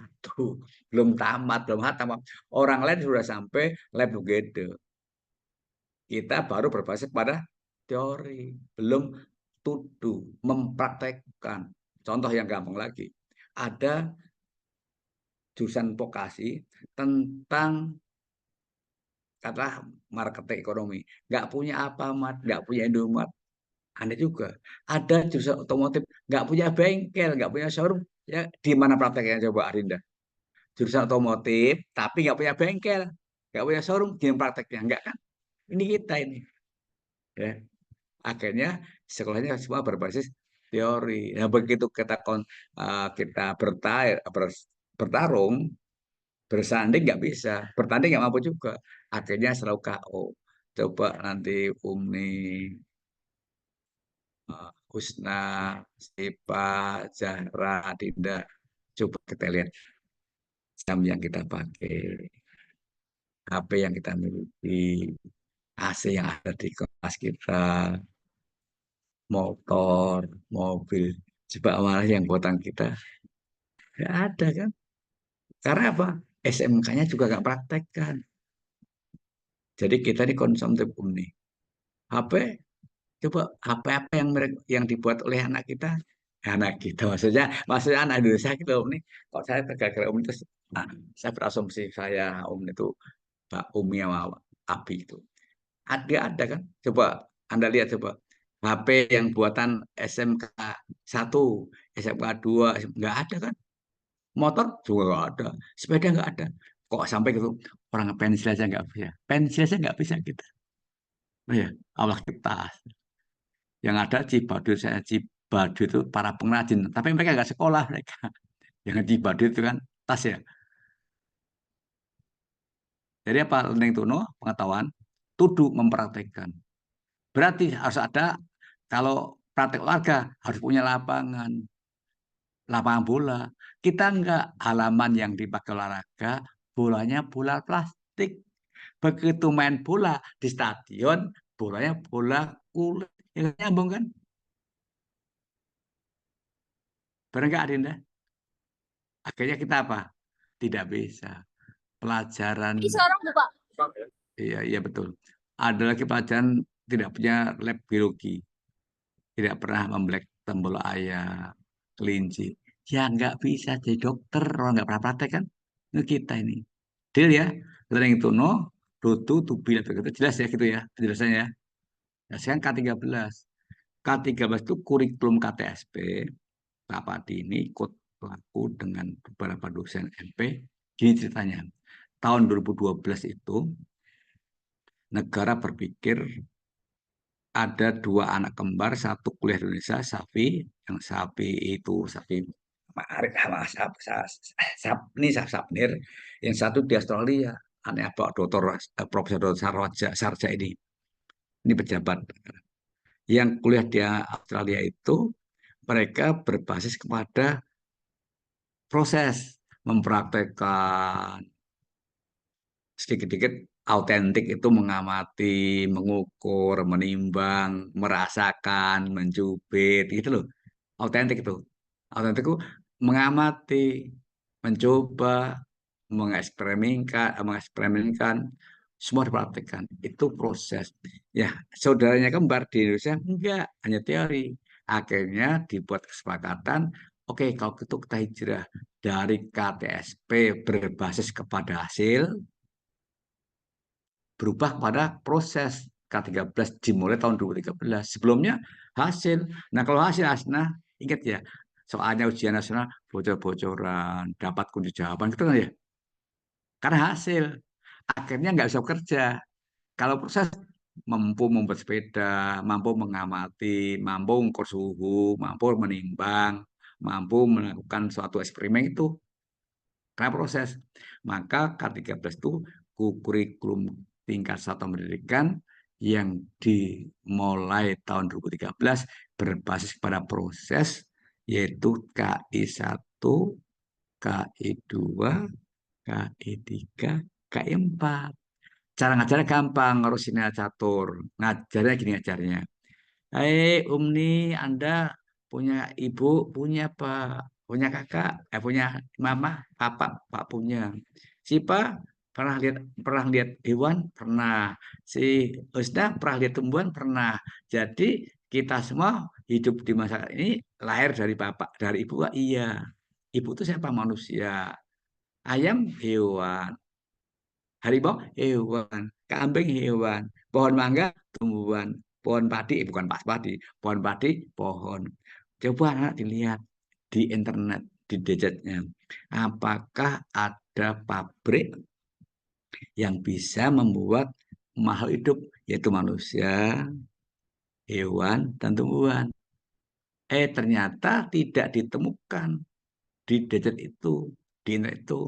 Belum tamat, belum hatam. Orang lain sudah sampai level together. Kita baru berbasis pada teori, belum tuduh, mempraktekkan. Contoh yang gampang lagi. Ada jurusan vokasi tentang katalah marketing ekonomi. Nggak punya apa, nggak punya Indomaret. Aneh juga. Ada jurusan otomotif, nggak punya bengkel, nggak punya showroom. Ya, di mana prakteknya coba Arinda? Jurusan otomotif, tapi nggak punya bengkel, nggak punya showroom, gimana prakteknya? Nggak kan? Ini kita ini. Ya. Akhirnya sekolahnya semua berbasis teori. Nah, begitu kita bertarung, bersanding nggak bisa, bertanding nggak mampu juga. Akhirnya selalu KO. Coba nanti Umi, Husna, Sipa, Zahra, Dinda. Coba kita lihat jam yang kita pakai, HP yang kita miliki, AC yang ada di kelas kita, motor, mobil. Coba malah yang buatan kita nggak ada kan? Karena apa? SMK-nya juga nggak praktekkan. Jadi kita ini konsumtif nih. HP, coba HP apa yang yang dibuat oleh anak kita? Anak kita maksudnya anak Indonesia gitu Om nih. Kok saya gara-gara Om itu, nah, saya berasumsi saya Om itu Pak Umi sama Abi itu. Ada kan? Coba Anda lihat coba. HP yang buatan SMK 1, SMK 2, nggak ada kan? Motor juga nggak ada. Sepeda nggak ada. Kok sampai gitu? Orang pensil aja nggak bisa. Pensil aja nggak bisa kita. Oh ya, Allah kita. Yang ada Cibadu, saya Cibadu itu para pengrajin. Tapi mereka nggak sekolah mereka. Yang Cibadu itu kan tas ya. Jadi apa? Learning to know, pengetahuan. Tuduh, mempraktekkan. Berarti harus ada, kalau praktek olahraga harus punya lapangan bola. Kita enggak, halaman yang dipakai olahraga, bolanya bola plastik. Begitu main bola di stadion, bolanya bola kulit. Ya, nyambung kan? Benar nggak Adinda? Akhirnya kita apa? Tidak bisa. Pelajaran, Ini sekarang buka. iya, iya betul. Ada lagi pelajaran tidak punya lab biologi. Tidak pernah membelek tombol ayam, kelinci. Ya nggak bisa jadi dokter, orang nggak pernah praktek kan? Itu kita ini. Deal ya, learning to know, to be, begitu jelas ya gitu ya penjelasannya. Nah, sekarang K13. K13 itu kurikulum KTSP. Pak Padi ini ikut pelaku dengan beberapa dosen MP. Gini ceritanya, tahun 2012 itu negara berpikir ada dua anak kembar, satu kuliah di Indonesia, Safi, yang Safi itu Safi Ma'arif sama Sapni Sapnir, yang satu di Australia, aneh apa Profesor Dr. Sarja ini pejabat. Yang kuliah di Australia itu mereka berbasis kepada proses mempraktekkan sedikit-sedikit autentik itu mengamati, mengukur, menimbang, merasakan, mencubit, gitu loh. Autentik itu. Autentik itu mengamati, mencoba, mengeksperimenkan, semua dipraktikkan. Itu proses. Ya, saudaranya kembar di Indonesia enggak, hanya teori. Akhirnya dibuat kesepakatan, oke, kalau gitu kita hijrah dari KTSP berbasis kepada hasil berubah pada proses K13 dimulai tahun 2013. Sebelumnya hasil. Nah, kalau hasil Asna, ingat ya, soalnya ujian nasional bocor-bocoran, dapat kunci jawaban gitu kan ya. Karena hasil, akhirnya nggak bisa kerja. Kalau proses mampu membuat sepeda, mampu mengamati, mampu mengukur suhu, mampu menimbang, mampu melakukan suatu eksperimen itu karena proses. Maka K13 itu kurikulum tingkat satu pendidikan yang dimulai tahun 2013 berbasis pada proses yaitu KI1, KI2, KI3, KI4. Cara ngajarnya gampang, ngurusinnya catur. Ngajarnya gini ajarnya. Hai Umni, Anda punya ibu, punya Pak, punya kakak, punya mama, Pak punya. Si Pak pernah lihat hewan, pernah. Si Usda pernah lihat tumbuhan, pernah. Jadi kita semua hidup di masyarakat ini lahir dari bapak, dari ibu, iya. Ibu itu siapa? Manusia. Ayam hewan, harimau hewan, kambing hewan, pohon mangga tumbuhan, pohon padi bukan pas padi, pohon padi pohon. Coba anak dilihat di internet di gadgetnya, apakah ada pabrik yang bisa membuat makhluk hidup yaitu manusia, hewan dan tumbuhan. Ternyata tidak ditemukan di gadget itu, di internet itu.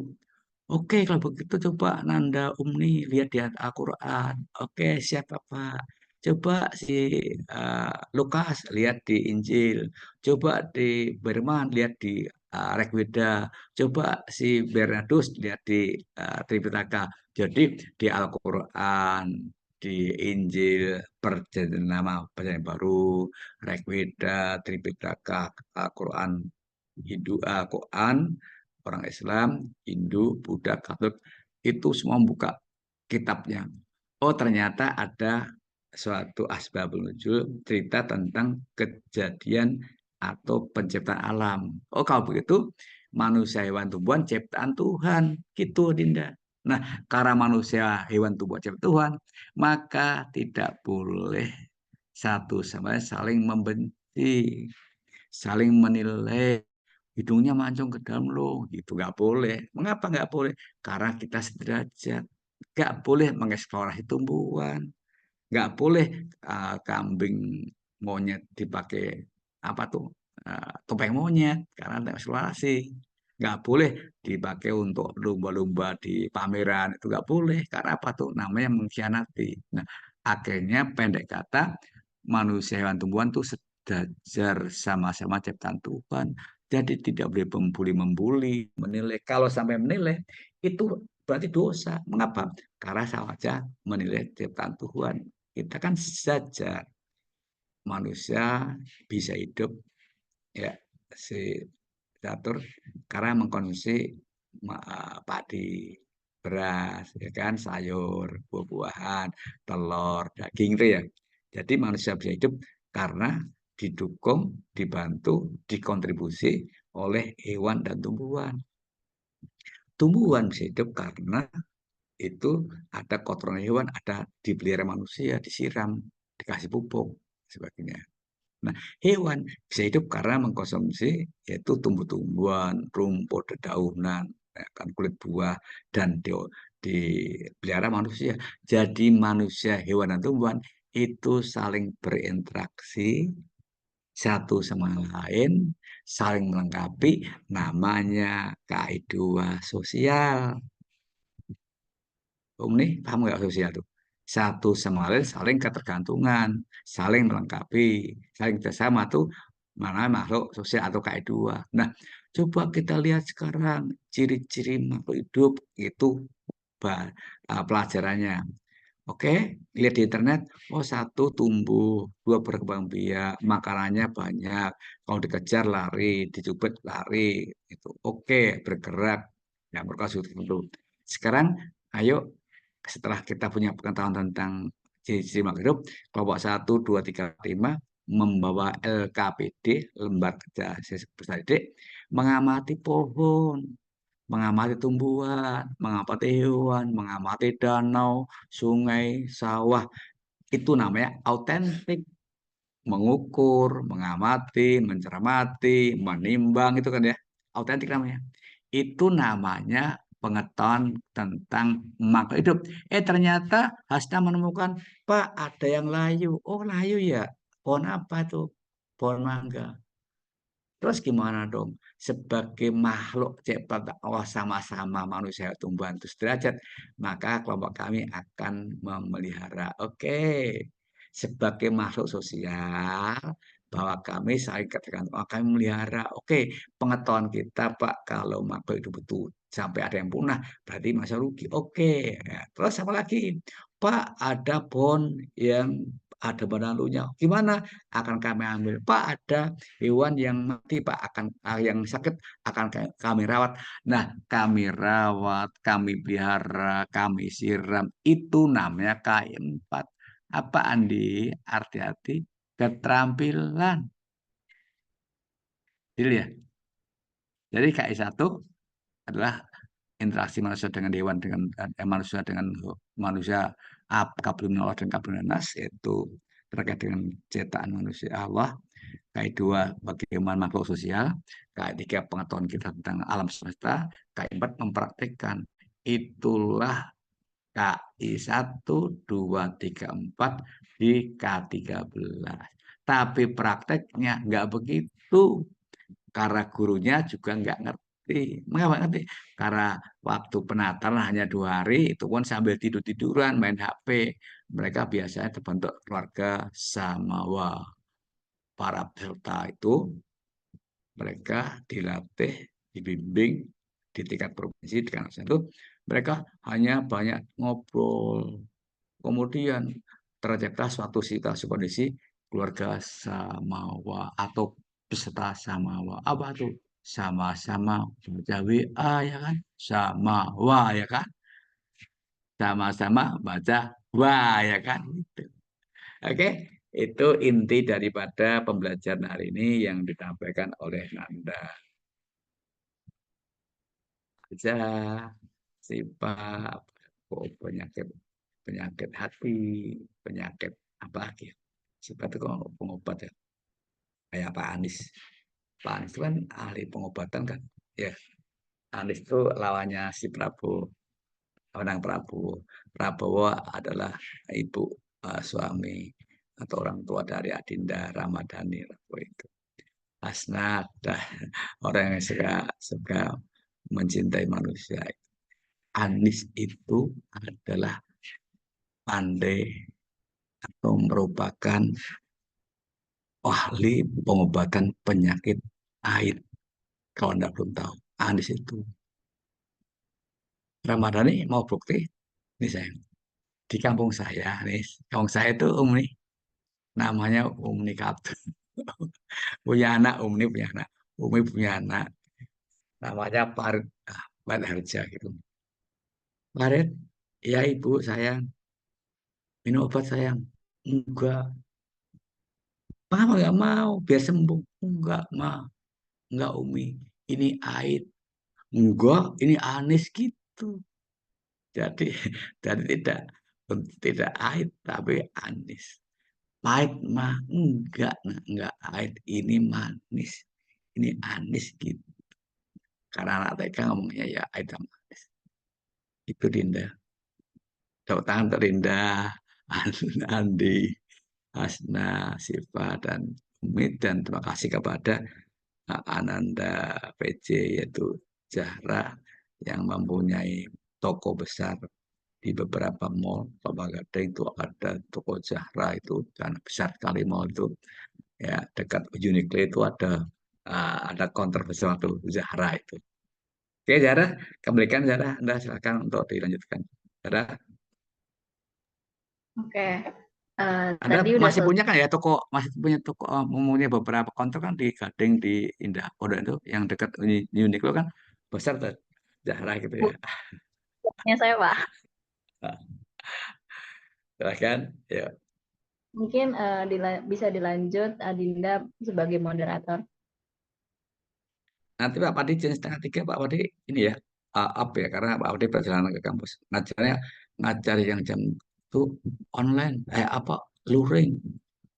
Oke, kalau begitu coba Nanda Umni lihat di Al-Quran. Oke, siapa Pak? Coba si Lukas lihat di Injil. Coba di Berman lihat di Rigveda. Coba si Bernardus lihat di Tripitaka. Jadi di Al-Quran, di Injil, Perjanjian Lama, Perjanjian Baru, Rigveda, Tripitaka, Al-Quran, Hindu, Quran, orang Islam, Hindu, Buddha, Katolik, itu semua membuka kitabnya. Oh, ternyata ada suatu asbabun nuzul, cerita tentang kejadian atau penciptaan alam. Oh, kalau begitu manusia, hewan, tumbuhan ciptaan Tuhan, gitu Dinda. Nah, karena manusia, hewan, tumbuhan ciptaan Tuhan, maka tidak boleh satu sama lain saling membenci, saling menilai, hidungnya mancung ke dalam loh, gitu nggak boleh. Mengapa nggak boleh? Karena kita sederajat. Nggak boleh mengeksplorasi tumbuhan, nggak boleh kambing monyet dipakai apa tuh topeng monyet karena eksplorasi. Nggak boleh dipakai untuk lumba-lumba di pameran, itu nggak boleh karena apa tuh namanya mengkhianati. Nah, akhirnya pendek kata manusia hewan tumbuhan tuh sejajar sama-sama ciptaan Tuhan. Jadi tidak boleh membuli, menilai. Kalau sampai menilai itu berarti dosa. Mengapa? Karena sama saja menilai ciptaan Tuhan. Kita kan saja manusia bisa hidup ya si catur karena mengkonsumsi padi, beras, ya kan, sayur, buah-buahan, telur, daging itu ya. Jadi manusia bisa hidup karena didukung, dibantu, dikontribusi oleh hewan dan tumbuhan. Tumbuhan bisa hidup karena itu ada kotoran hewan, ada dipelihara manusia, disiram, dikasih pupuk, sebagainya. Nah, hewan bisa hidup karena mengkonsumsi yaitu tumbuh-tumbuhan, rumput, dedaunan, ya kan, kulit buah, dan dipelihara manusia. Jadi manusia, hewan, dan tumbuhan itu saling berinteraksi satu sama lain, saling melengkapi, namanya kaidah sosial. Om nih, paham nggak sosial tuh? Satu sama lain saling ketergantungan, saling melengkapi, saling bersama tuh mana makhluk sosial atau kaidah. Nah, coba kita lihat sekarang ciri-ciri makhluk hidup itu pelajarannya. Oke, lihat di internet, oh satu tumbuh, dua berkembang biak, makanannya banyak, kalau dikejar lari, dicubit lari, itu oke, bergerak, ya mereka tertentu. Sekarang, ayo setelah kita punya pengetahuan tentang ciri-ciri makhluk hidup, kelompok 1, 2, 3, 5, membawa LKPD, lembar kerja peserta didik, mengamati pohon, mengamati tumbuhan, mengamati hewan, mengamati danau, sungai, sawah. Itu namanya autentik. Mengukur, mengamati, mencermati, menimbang, itu kan ya. Autentik namanya. Itu namanya pengetahuan tentang makhluk hidup. Ternyata Hasna menemukan, Pak, ada yang layu. Oh, layu ya. Pohon apa itu? Pohon mangga. Terus gimana dong? Sebagai makhluk ciptaan Allah sama-sama manusia tumbuhan itu sederajat, maka kelompok kami akan memelihara. Oke, sebagai makhluk sosial, bahwa kami saling tergantung, kami memelihara. Oke, pengetahuan kita, Pak, kalau makhluk itu betul sampai ada yang punah, berarti masa rugi. Oke, ya. Terus apa lagi? Pak, ada pohon yang ada banalunya. Gimana? Akan kami ambil. Pak, ada hewan yang mati, Pak, yang sakit akan kami rawat. Nah, kami rawat, kami pelihara, kami siram. Itu namanya KI4. Apa, Andi? Arti-arti keterampilan. Jadi ya. Jadi KI1 adalah interaksi manusia dengan hewan, dengan manusia dengan manusia, kabulullah dan kabulunas, yaitu terkait dengan ciptaan manusia Allah. KI2 bagaimana makhluk sosial, KI3 pengetahuan kita tentang alam semesta, KI4 mempraktikkan. Itulah KI1, 2, 3, 4 di K13. Tapi prakteknya nggak begitu, karena gurunya juga nggak ngerti. Mengapa ngerti? Karena waktu penataran hanya 2 hari, itu pun sambil tidur-tiduran, main HP. Mereka biasanya terbentuk keluarga samawa. Para peserta itu mereka dilatih, dibimbing di tingkat provinsi, di kawasan itu mereka hanya banyak ngobrol. Kemudian tercipta suatu situasi kondisi keluarga samawa atau peserta samawa. Apa tuh? Sama-sama baca WA, ya kan? Samawa, ya kan? Sama-sama baca wa, ya kan? Gitu. Oke, itu inti daripada pembelajaran hari ini yang ditampilkan oleh Nanda. Aja, sifat, penyakit hati, penyakit apa lagi? Sifat itu kok pengobat ya. Kayak Pak Anies. Pak Anies itu kan ahli pengobatan kan. Ya, Anies itu lawannya si Prabowo. Orang Prabowo. Prabowo adalah ibu, suami atau orang tua dari Adinda Ramadhani itu. Hasna adalah orang yang suka mencintai manusia. Anies itu adalah pandai atau merupakan ahli pengobatan penyakit AIDS. Kalau Anda belum tahu, Anies itu. Ramadhani mau bukti? Ini saya. Di kampung saya, nih, kampung saya itu nih, namanya Umni Kapten. Punya anak, Umi punya anak, namanya Farid, Harja gitu. Farid, ya ibu sayang, minum obat sayang. Enggak, mama nggak mau, biar sembuh. Enggak Umi, ini AIDS. Enggak, ini Anies gitu. Jadi, jadi tidak AIDS tapi Anies. Pahit mah enggak AIDS, ini manis, ini Anies gitu. Karena anak TK ngomongnya ya AIDS sama Anies. Itu Dinda. Tepuk tangan untuk Dinda, Andi, Hasna, Siva, dan Umid. Dan terima kasih kepada Ananda PC, yaitu Zahra, yang mempunyai toko besar di beberapa mall. Kelapa Gading itu ada toko Zahra itu, dan besar sekali mall itu. Ya, dekat Uniqlo itu ada counter besar tuh Zahra itu. Oke, Zahra, kembalikan Zahra, Anda silakan untuk dilanjutkan. Zahra, Oke, Anda tadi udah masih punya kan ya toko, masih punya toko, mempunyai beberapa counter kan di Gading, di Indah Pondok itu, yang dekat Uniqlo kan besar tuh Zahra gitu ya. selesai saya, Pak. Silakan, ya. Mungkin bisa dilanjut Adinda sebagai moderator. Nanti Pak Padi jam 2:30 Pak Padi ini ya up ya, karena Pak Padi perjalanan ke kampus. Ngajar yang jam itu online luring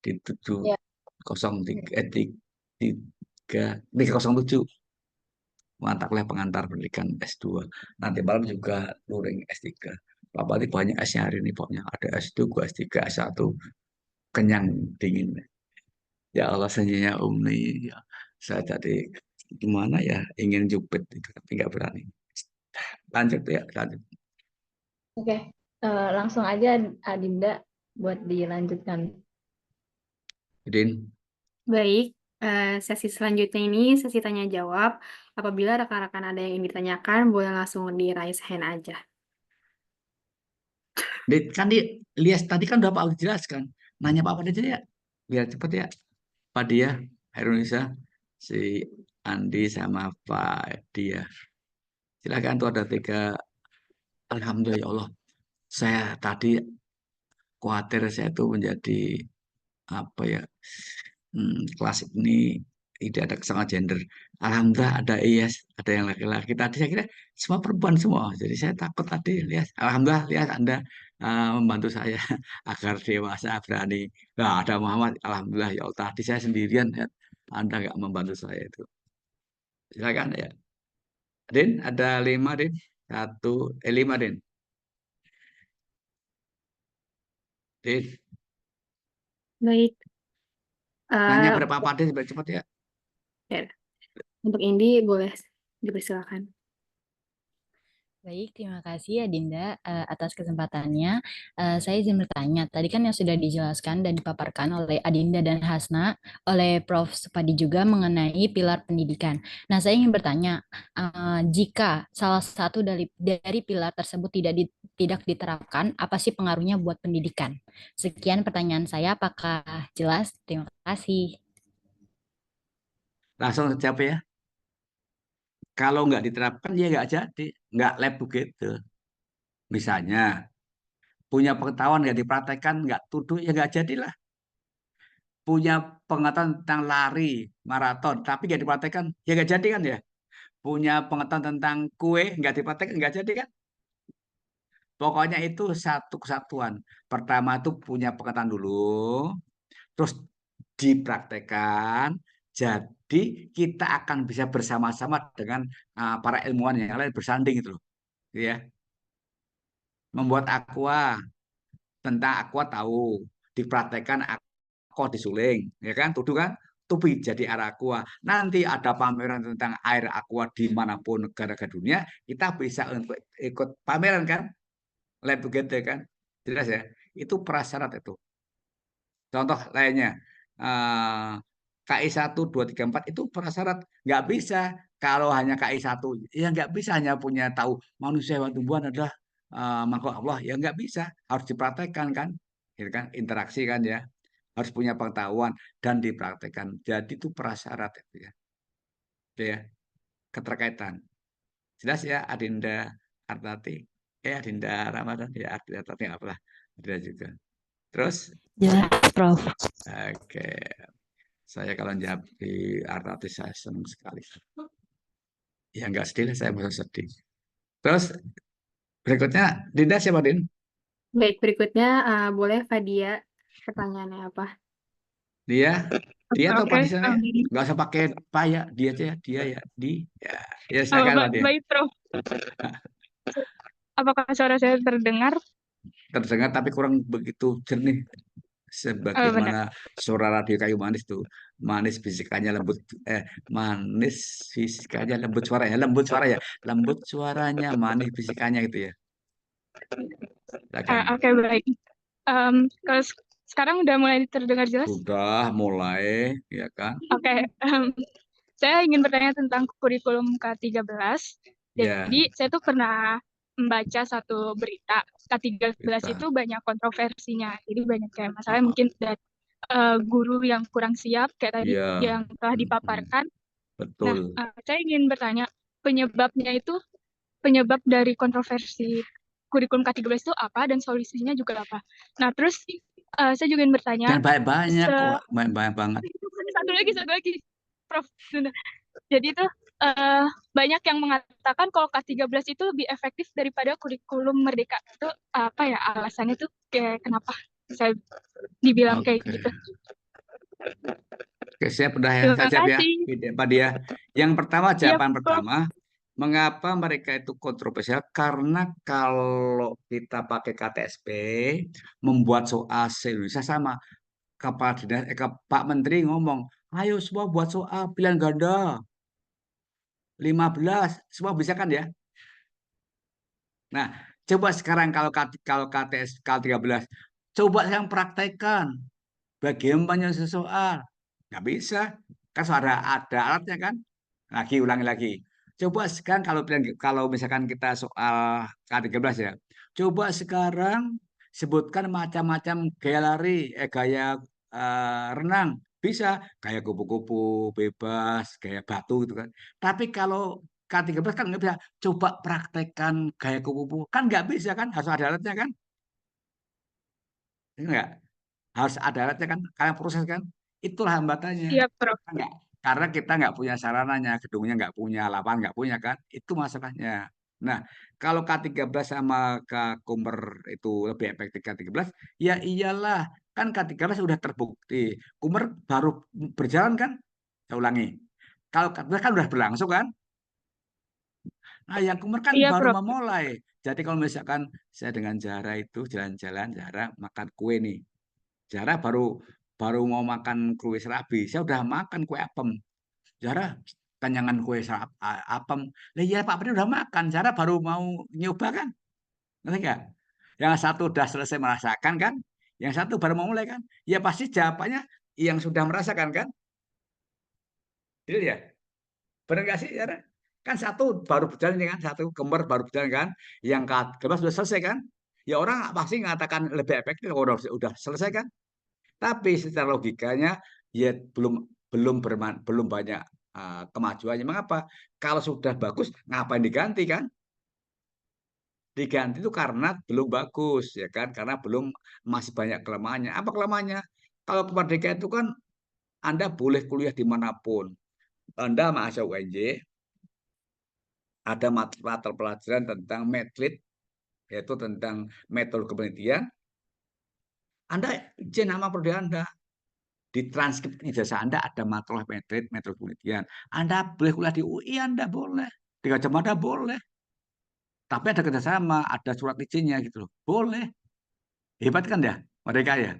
di 307 mata kuliah pengantar pendidikan S2. Nanti malam juga luring S3. Pak Padi banyak S-nya hari ini pokoknya. Ada S2, S3, S1. Kenyang dingin. Ya Allah, senyumnya Nih. Ya, saya tadi gimana ya ingin jupit itu tapi nggak berani. Lanjut ya, lanjut. Oke, langsung aja Adinda buat dilanjutkan. Din, Baik, sesi selanjutnya ini sesi tanya jawab. Apabila rekan-rekan ada yang ingin ditanyakan, boleh langsung di raise hand aja. kan Lias tadi kan udah Pak Udi jelaskan. Nanya Pak Padi aja ya, biar cepet ya. Pak Dia, Indonesia, si Andi sama Pak Dia. Silakan tuh ada 3. Alhamdulillah ya Allah. Saya tadi khawatir saya tuh menjadi apa ya, kelas ini tidak ada kesamaan gender. Alhamdulillah ada IS, ada yang laki-laki. Tadi saya kira semua perempuan semua. Jadi saya takut tadi lihat. Alhamdulillah lihat Anda membantu saya agar dewasa berani. Nah, ada Muhammad. Alhamdulillah ya Allah. Tadi saya sendirian ya. Anda nggak membantu saya itu. Silakan ya. Din, ada 5 Din. 5 Din. Din, Baik, nanya pada Pak Padi cepat ya. ya, untuk Indi boleh dipersilakan. Baik, terima kasih ya Dinda atas kesempatannya. Saya izin bertanya, tadi kan yang sudah dijelaskan dan dipaparkan oleh Adinda dan Hasna, oleh Prof. Supadi juga mengenai pilar pendidikan. Nah, saya ingin bertanya, jika salah satu dari pilar tersebut tidak diterapkan, apa sih pengaruhnya buat pendidikan? Sekian pertanyaan saya, apakah jelas? Terima kasih. Langsung jawab ya. Kalau nggak diterapkan ya nggak jadi, nggak lab begitu. Misalnya punya pengetahuan nggak dipraktekkan, nggak tuduh ya nggak jadilah. Punya pengetahuan tentang lari maraton tapi nggak dipraktekkan ya nggak jadi kan ya. Punya pengetahuan tentang kue nggak dipraktekkan nggak jadi kan. Pokoknya itu satu kesatuan. Pertama itu punya pengetahuan dulu, terus dipraktekkan. Jadi kita akan bisa bersama-sama dengan para ilmuwan yang lain bersanding itu loh, ya. Membuat aqua, tentang aqua tahu, dipraktekkan aqua disuling, ya kan, tuduh kan, tubi jadi air aqua. Nanti ada pameran tentang air aqua dimanapun negara dunia, kita bisa untuk ikut pameran kan, lab begitu kan, jelas ya. Itu prasyarat itu. Contoh lainnya, KI 1, 2, 3, 4 itu prasyarat. Nggak bisa kalau hanya KI 1. Ya nggak bisa hanya punya tahu manusia hewan tumbuhan adalah makhluk Allah. Ya nggak bisa. Harus dipraktekkan kan. Gitu kan? Interaksi kan ya. Harus punya pengetahuan dan dipraktekkan. Jadi itu prasyarat itu ya. Oke ya. Keterkaitan. Jelas ya Adinda Artati. Adinda Ramadan. Ya Adinda Artati apalah. Adinda juga. Terus? Jelas, Prof. Oke. Saya kalau jawab di Artati saya senang sekali. Ya nggak sedih lah, saya merasa sedih. Terus berikutnya Dinda siapa Din? Baik, berikutnya boleh Fadia pertanyaannya apa? Dia atau Oke, Pak di sana ya? Nggak usah pakai Pak ya, dia aja ya, dia ya, di ya silakan Pak dia. baik, Prof. Apakah suara saya terdengar? Terdengar tapi kurang begitu jernih. Sebagaimana suara radio kayu manis tuh, manis fisikanya lembut, manis fisikanya lembut suaranya, lembut suaranya, manis fisikanya gitu ya. Oke, baik. Kalau sekarang udah mulai terdengar jelas? Sudah mulai, ya kan? Oke, saya ingin bertanya tentang kurikulum K13. Jadi saya tuh pernah membaca satu berita K13 itu banyak kontroversinya. Jadi banyak kayak masalah mungkin dari guru yang kurang siap kayak tadi yang telah dipaparkan. Betul. Nah, saya ingin bertanya penyebab dari kontroversi kurikulum K13 itu apa dan solusinya juga apa. Nah, terus saya juga ingin bertanya. Jangan banyak-banyak Se- kok, banyak banget. Satu lagi, Prof. Benar. Jadi itu banyak yang mengatakan kalau K13 itu lebih efektif daripada kurikulum Merdeka. Itu apa ya alasannya tuh kayak kenapa saya dibilang kayak Oke. gitu? Oke, siap udah ya, Terima saya siap ya, kasih. Pak Dia. Yang pertama, Iya, jawaban Prof. pertama, mengapa mereka itu kontroversial? Karena kalau kita pakai KTSP, membuat soal se-Indonesia sama. Kepala Dinas, Pak Menteri ngomong, ayo semua buat soal pilihan ganda 15, semua bisa kan ya? Nah, coba sekarang kalau KTS kalau 13, coba yang praktekkan bagaimana penyelesaian soal. Nggak bisa, kan sudah ada alatnya kan? Ulangi lagi. Coba sekarang kalau misalkan kita soal K13 ya, coba sekarang sebutkan macam-macam gaya lari, gaya renang. Bisa, gaya kupu-kupu, bebas, gaya batu gitu kan. Tapi kalau K13 kan nggak bisa. Coba praktekkan gaya kupu-kupu. Kan nggak bisa kan, harus ada alatnya kan? Enggak, harus ada alatnya kan, kalian proses kan. Itulah hambatannya. Iya, Prof. Enggak, karena kita nggak punya sarananya, gedungnya nggak punya, lapangan nggak punya kan, itu masalahnya. Nah, kalau K13 sama K-Kummer itu lebih efektif K13, ya iyalah, kan K13 sudah terbukti. Kummer baru berjalan kan? Saya ulangi. Kalau K13 kan udah berlangsung kan? Nah, yang Kummer kan Iya, baru Prof. memulai. Jadi kalau misalkan saya dengan Zara itu jalan-jalan, Zara makan kue nih. Zara baru baru mau makan kue serabi, saya udah makan kue apem. Zara kenyangan kue apem. Lah iya Pak Menteri udah makan, Zara baru mau nyoba kan? Ngerti nggak? Yang satu udah selesai merasakan kan? Yang satu baru mau mulai kan? Ya pasti jawabannya yang sudah merasakan kan? Itu ya. Benar nggak sih, Zara? Kan satu baru berjalan kan, satu Kembar baru berjalan kan, yang kedua sudah selesai kan? Ya orang pasti mengatakan lebih efektif kalau udah selesai kan? Tapi secara logikanya ya belum banyak kemajuannya. Mengapa? Kalau sudah bagus, ngapain diganti kan? Diganti itu karena belum bagus ya kan? Karena masih banyak kelemahannya. Apa kelemahannya? Kalau kemerdekaan itu kan Anda boleh kuliah dimanapun. Anda mahasiswa UNJ, ada mata pelajaran tentang metode, yaitu tentang metode penelitian. Anda izin nama prodi Anda. Di transkrip ijazah Anda ada makalah metode penelitian. Anda boleh kuliah di UI, Anda boleh. Di Gajah Mada boleh. Tapi ada kerjasama, ada surat izinnya gitu loh. Boleh. Hebat kan ya mereka ya.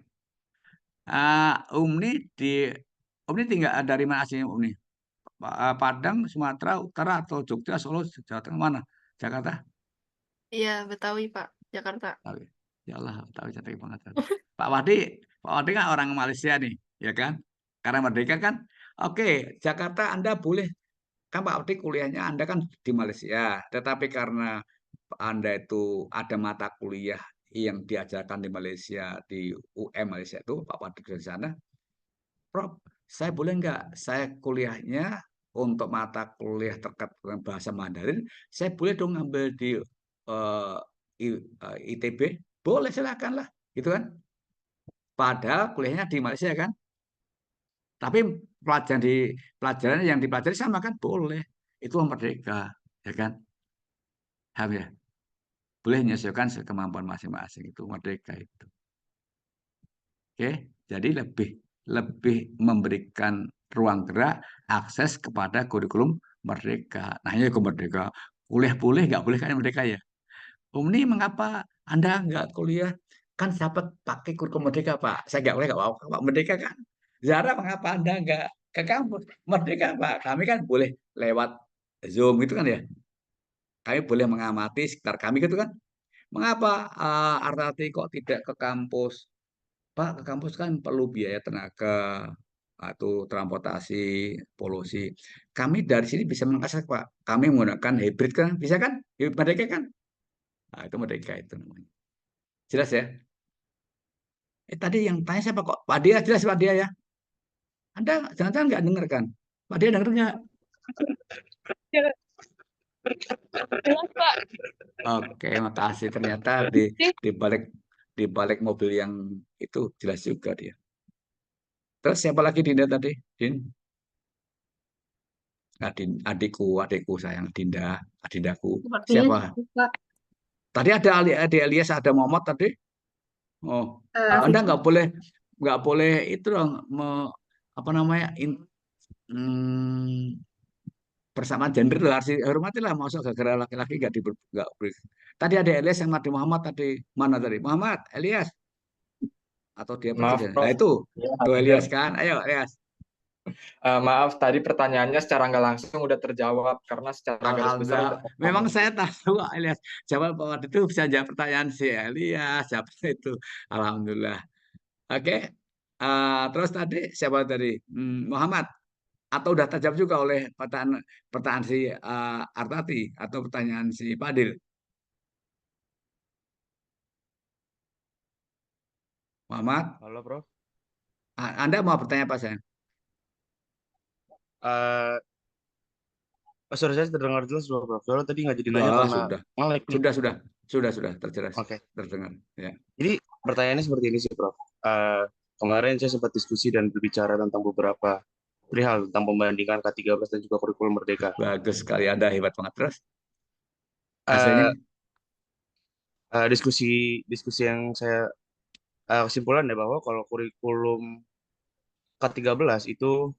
Umni tinggal dari mana aslinya Umni? Padang, Sumatera Utara atau Jogja, Solo, Jawa Tengah mana? Jakarta? Iya, Betawi, Pak. Jakarta. Betawi. Ya Allah, Betawi cantik banget. Pak Wadi kan orang Malaysia nih, ya kan? Karena merdeka kan, oke, Jakarta Anda boleh, kan Pak Wadi kuliahnya Anda kan di Malaysia, tetapi karena Anda itu ada mata kuliah yang diajarkan di Malaysia, di UM Malaysia itu, Pak Wadi di sana, Prof, saya boleh nggak, saya kuliahnya untuk mata kuliah terkait dengan bahasa Mandarin, saya boleh dong ngambil di eh, ITB, boleh silakan lah, gitu kan? Padahal kuliahnya di Malaysia kan, tapi pelajaran yang dipelajari sama kan, boleh. Itu merdeka, ya kan? Paham ya? Boleh menyesuaikan kemampuan masing-masing, itu merdeka itu. Oke, jadi lebih lebih memberikan ruang gerak akses kepada kurikulum merdeka. Nah, ini kurikulum merdeka. Kuliah boleh, nggak boleh kan merdeka ya? Ini mengapa Anda nggak kuliah? Kan dapat pakai kurikulum merdeka, Pak. Saya nggak boleh, nggak mau, Pak merdeka kan? Zara, mengapa Anda nggak ke kampus? Merdeka, Pak. Kami kan boleh lewat Zoom gitu kan ya? Kami boleh mengamati sekitar kami gitu kan? Mengapa Artati kok tidak ke kampus? Pak, ke kampus kan perlu biaya tenaga, atau transportasi, polusi. Kami dari sini bisa mengakses, Pak. Kami menggunakan hybrid kan, bisa kan? Hybrid merdeka kan? Nah, itu merdeka itu namanya. Jelas ya? Tadi yang tanya siapa kok? Pak Dia, jelas Pak Dia ya? Anda jangan-jangan nggak dengar kan? Pak Dia dengar nggak? Jelas, Pak. Oke, makasih. Ternyata di balik di balik mobil yang itu jelas juga dia. Terus siapa lagi Dinda tadi? Din? Adikku sayang Adindaku. Sepertinya Siapa? cukup, Pak. Tadi ada Elias, ada Muhammad tadi. Oh, Anda Vicky. nggak boleh itu dong, apa namanya, persamaan gender lah, harus hormatilah, masuk gara-gara laki-laki nggak boleh. Tadi ada Elias yang ada Muhammad tadi. Mana tadi? Muhammad, Elias atau dia Maaf, presiden? Nah Prof. itu Ya, tuh hadir. Elias kan. Ayo Elias. Maaf, tadi pertanyaannya secara nggak langsung udah terjawab karena secara garis besar udah Alhamdulillah. Memang saya tahu Elias jawab bahwa itu bisa jawab pertanyaan si Elias. Siapa itu? Alhamdulillah. Oke. Terus tadi siapa tadi? Muhammad. Atau udah terjawab juga oleh pertanyaan si Artati atau pertanyaan si Padil? Muhammad, Halo, Prof. Anda mau bertanya apa saya? Eh, Suara saya terdengar jelas, Prof. Soalnya tadi nggak jadi nanya karena Sudah. nge-lag nih. Sudah terjelas, Oke. terdengar. Ya. Jadi pertanyaannya seperti ini sih, Prof. Kemarin saya sempat diskusi dan berbicara tentang beberapa perihal tentang pembandingan K13 dan juga kurikulum merdeka. Bagus sekali, Anda hebat banget. Terus Eh, hasilnya? diskusi yang saya kesimpulan ya bahwa kalau kurikulum K13 itu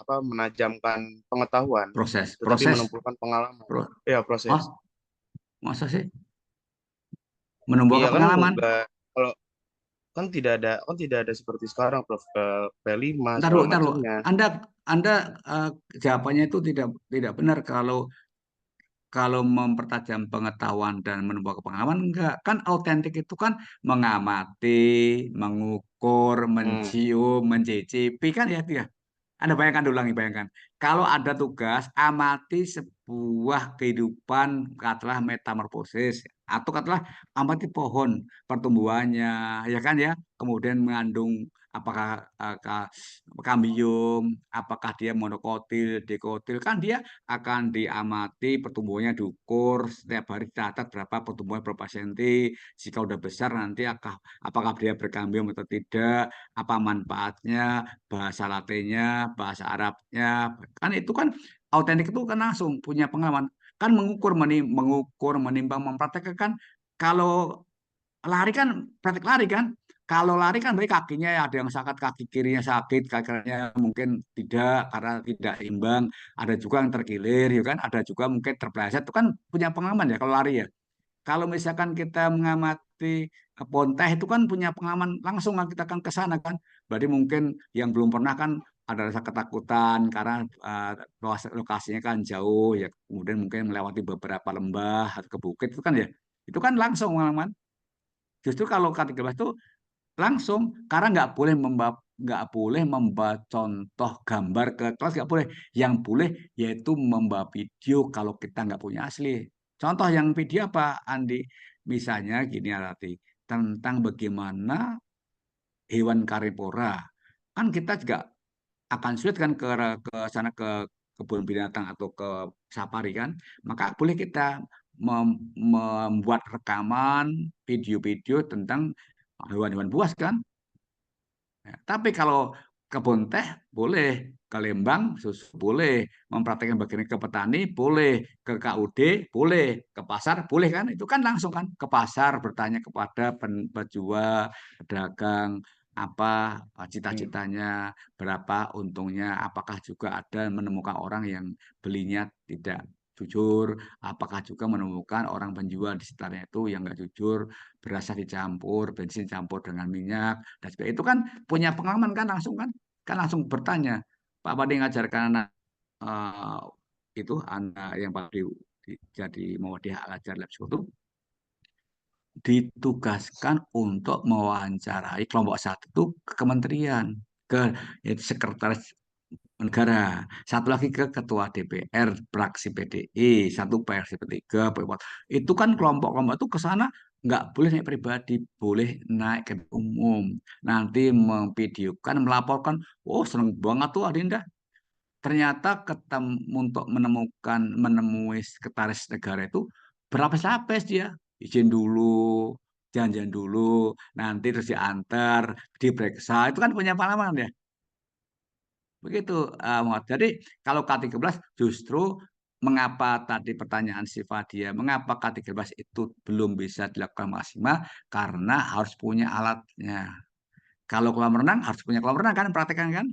menajamkan pengetahuan, tetapi menumbuhkan pengalaman. Ya, proses. Oh, masa sih? Menumbuhkan Iya kan pengalaman? Kalau kan tidak ada seperti sekarang, Prof. P5 Taruh. segala macamnya. Anda jawabannya itu tidak benar kalau mempertajam pengetahuan dan menumbuhkan pengalaman, enggak. Kan autentik itu kan mengamati, mengukur, mencium, mencicipi kan ya itu ya. Anda bayangkan, bayangkan. Kalau ada tugas, amati sebuah kehidupan, katakanlah metamorfosis, atau katakanlah amati pohon pertumbuhannya, ya kan ya. Kemudian mengandung apakah kambium, apakah dia monokotil, dikotil, kan dia akan diamati pertumbuhannya, diukur setiap hari, catat berapa pertumbuhan berapa senti. Jika udah besar nanti apakah dia berkambium atau tidak, apa manfaatnya, bahasa Latinnya, bahasa Arabnya, kan itu kan autentik, itu kan langsung punya pengalaman, kan mengukur, menimbang, mempraktekkan. Kan kalau lari kan praktek lari kan, kalau lari kan berarti kakinya ada yang sakit, kaki kirinya sakit, kaki kanannya mungkin tidak karena tidak imbang, ada juga yang terkilir, ya kan, ada juga mungkin terpeleset, itu kan punya pengalaman ya kalau lari ya. Kalau misalkan kita mengamati ponteh itu kan punya pengalaman langsung kan, kita kan ke sana kan. Berarti mungkin yang belum pernah kan ada rasa ketakutan karena lokasinya kan jauh ya. Kemudian mungkin melewati beberapa lembah atau ke bukit itu kan ya. Itu kan langsung pengalaman. Justru kalau K13 itu langsung, karena nggak boleh membawa contoh gambar ke kelas, nggak boleh. Yang boleh yaitu membawa video kalau kita nggak punya asli. Contoh yang video apa, Andi? Misalnya gini arti tentang bagaimana hewan karnivora. Kan kita juga akan sulit kan ke sana, ke kebun binatang atau ke safari kan. Maka boleh kita membuat rekaman video-video tentang hewan-hewan buas kan. Ya, tapi kalau kebun teh boleh, ke Lembang susu boleh, mempraktekkan bagian ke petani boleh, ke KUD boleh, ke pasar boleh kan? Itu kan langsung kan ke pasar bertanya kepada penjual, pedagang, apa cita-citanya, berapa untungnya, apakah juga ada menemukan orang yang belinya tidak jujur, apakah juga menemukan orang penjual di sekitarnya itu yang nggak jujur, berasa dicampur, bensin campur dengan minyak, dan sebagainya. Itu kan punya pengalaman kan langsung bertanya. Pak Padi ngajarkan anak itu anak yang Pak jadi mau dia ajar lab school itu ditugaskan untuk mewawancarai kelompok satu itu ke kementerian, ke yaitu sekretaris negara, satu lagi ke ketua DPR fraksi PDI, satu fraksi P3, P4. Itu kan kelompok-kelompok itu ke sana nggak boleh naik pribadi, boleh naik ke umum. Nanti memvideokan, melaporkan, oh seneng banget tuh Adinda. Ternyata untuk menemui sekretaris negara itu berlapis-lapis dia, izin dulu, janjian dulu, nanti terus diantar, diperiksa, itu kan punya pengalaman ya. Begitu, Muhammad. Jadi kalau K13 justru mengapa tadi pertanyaan si Fadia, mengapa K13 itu belum bisa dilakukan maksimal? Karena harus punya alatnya. Kalau kolam renang harus punya kolam renang kan, praktekan kan?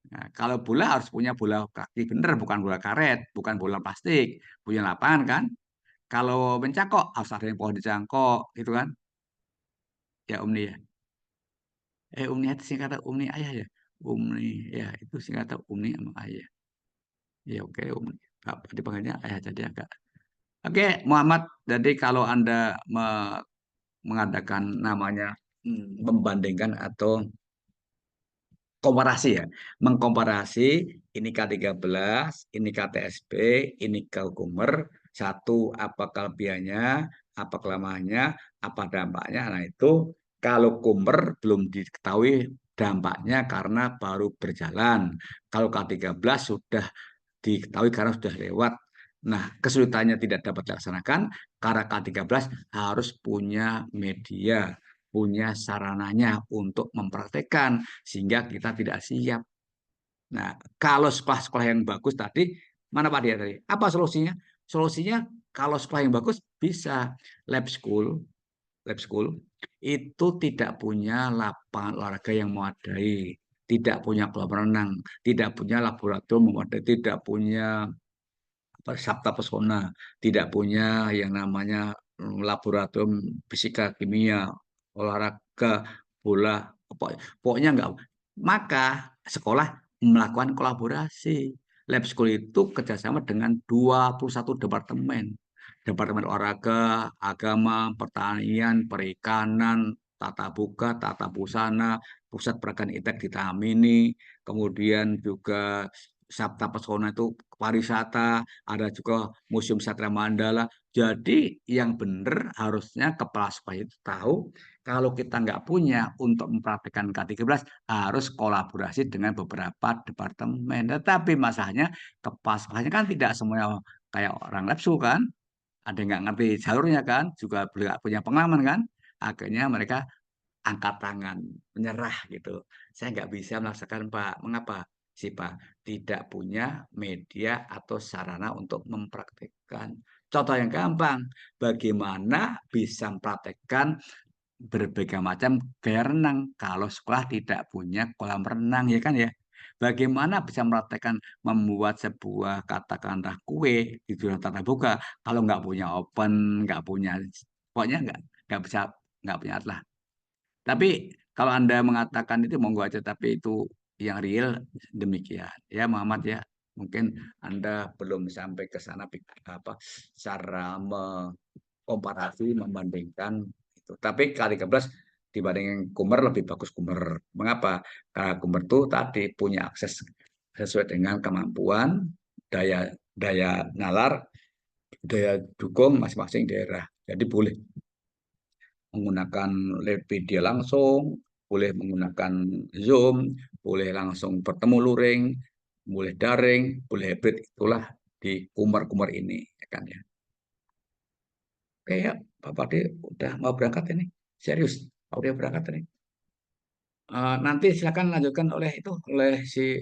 Nah, kalau bola harus punya bola kaki bener, bukan bola karet, bukan bola plastik, punya lapangan kan? Kalau mencangkok harus ada yang pohon dicangkok, gitu kan? Ya Umni ya. Umni itu singkatan Umni ayah ya. Umni ya itu singkatan Umni sama ayah. Ya oke Umni. Apa dipanggilnya ayah jadi agak. Oke Muhammad. Jadi kalau Anda mengadakan namanya membandingkan atau komparasi ya, mengkomparasi ini K13, ini KTSP, ini Kalkumer, satu apa kelebihannya, apa kelemahannya, apa dampaknya. Nah itu kalau Kumer belum diketahui dampaknya karena baru berjalan. Kalau K13 sudah diketahui karena sudah lewat. Nah, kesulitannya tidak dapat dilaksanakan karena K13 harus punya media, punya sarananya untuk mempraktekkan sehingga kita tidak siap. Nah, kalau sekolah-sekolah yang bagus tadi, mana Pak Dia tadi? Apa solusinya? Solusinya kalau sekolah yang bagus bisa lab school itu tidak punya lapangan olahraga yang memadai, tidak punya kolam renang, tidak punya laboratorium memadai, tidak punya sabta pesona, tidak punya yang namanya laboratorium fisika kimia, olahraga, bola, pokoknya enggak. Maka sekolah melakukan kolaborasi. Lab school itu kerjasama dengan 21 departemen. Departemen olahraga, agama, pertanian, perikanan, tata buka, tata busana, pusat peragaan iptek di Tahamini, kemudian juga Sabta Pesona itu pariwisata, ada juga Museum Satria Mandala. Jadi yang benar harusnya kepala sekolah itu tahu kalau kita nggak punya untuk mempraktikkan K13 harus kolaborasi dengan beberapa departemen. Tetapi masalahnya kepala sekolahnya kan tidak semuanya kayak orang labsu kan, ada yang nggak ngerti jalurnya kan, juga nggak punya pengalaman kan. Akhirnya mereka angkat tangan, menyerah gitu. Saya nggak bisa melaksanakan Pak. Mengapa? Si Pak tidak punya media atau sarana untuk mempraktekkan. Contoh yang gampang, bagaimana bisa mempraktekkan berbagai macam gaya renang kalau sekolah tidak punya kolam renang ya kan ya. Bagaimana bisa mempraktekkan membuat sebuah katakanlah kue di dalam tata buka kalau nggak punya oven, nggak punya, pokoknya nggak bisa, nggak punya alat lah. Tapi kalau Anda mengatakan itu monggo aja, tapi itu yang real demikian. Ya Muhammad ya, mungkin Anda belum sampai ke sana apa cara mengkomparasi, membandingkan itu. Tapi K13 dibandingin Kumer lebih bagus Kumer. Mengapa? Karena Kumer itu tadi punya akses sesuai dengan kemampuan, daya daya nalar, daya dukung masing-masing daerah. Jadi boleh menggunakan video langsung, boleh menggunakan Zoom, boleh langsung bertemu luring, boleh daring, boleh hybrid, itulah di Kumer-Kumer ini, ya kan ya. Oke ya, Pak Pade udah mau berangkat ini, serius, udah berangkat ini. Nanti silakan lanjutkan oleh si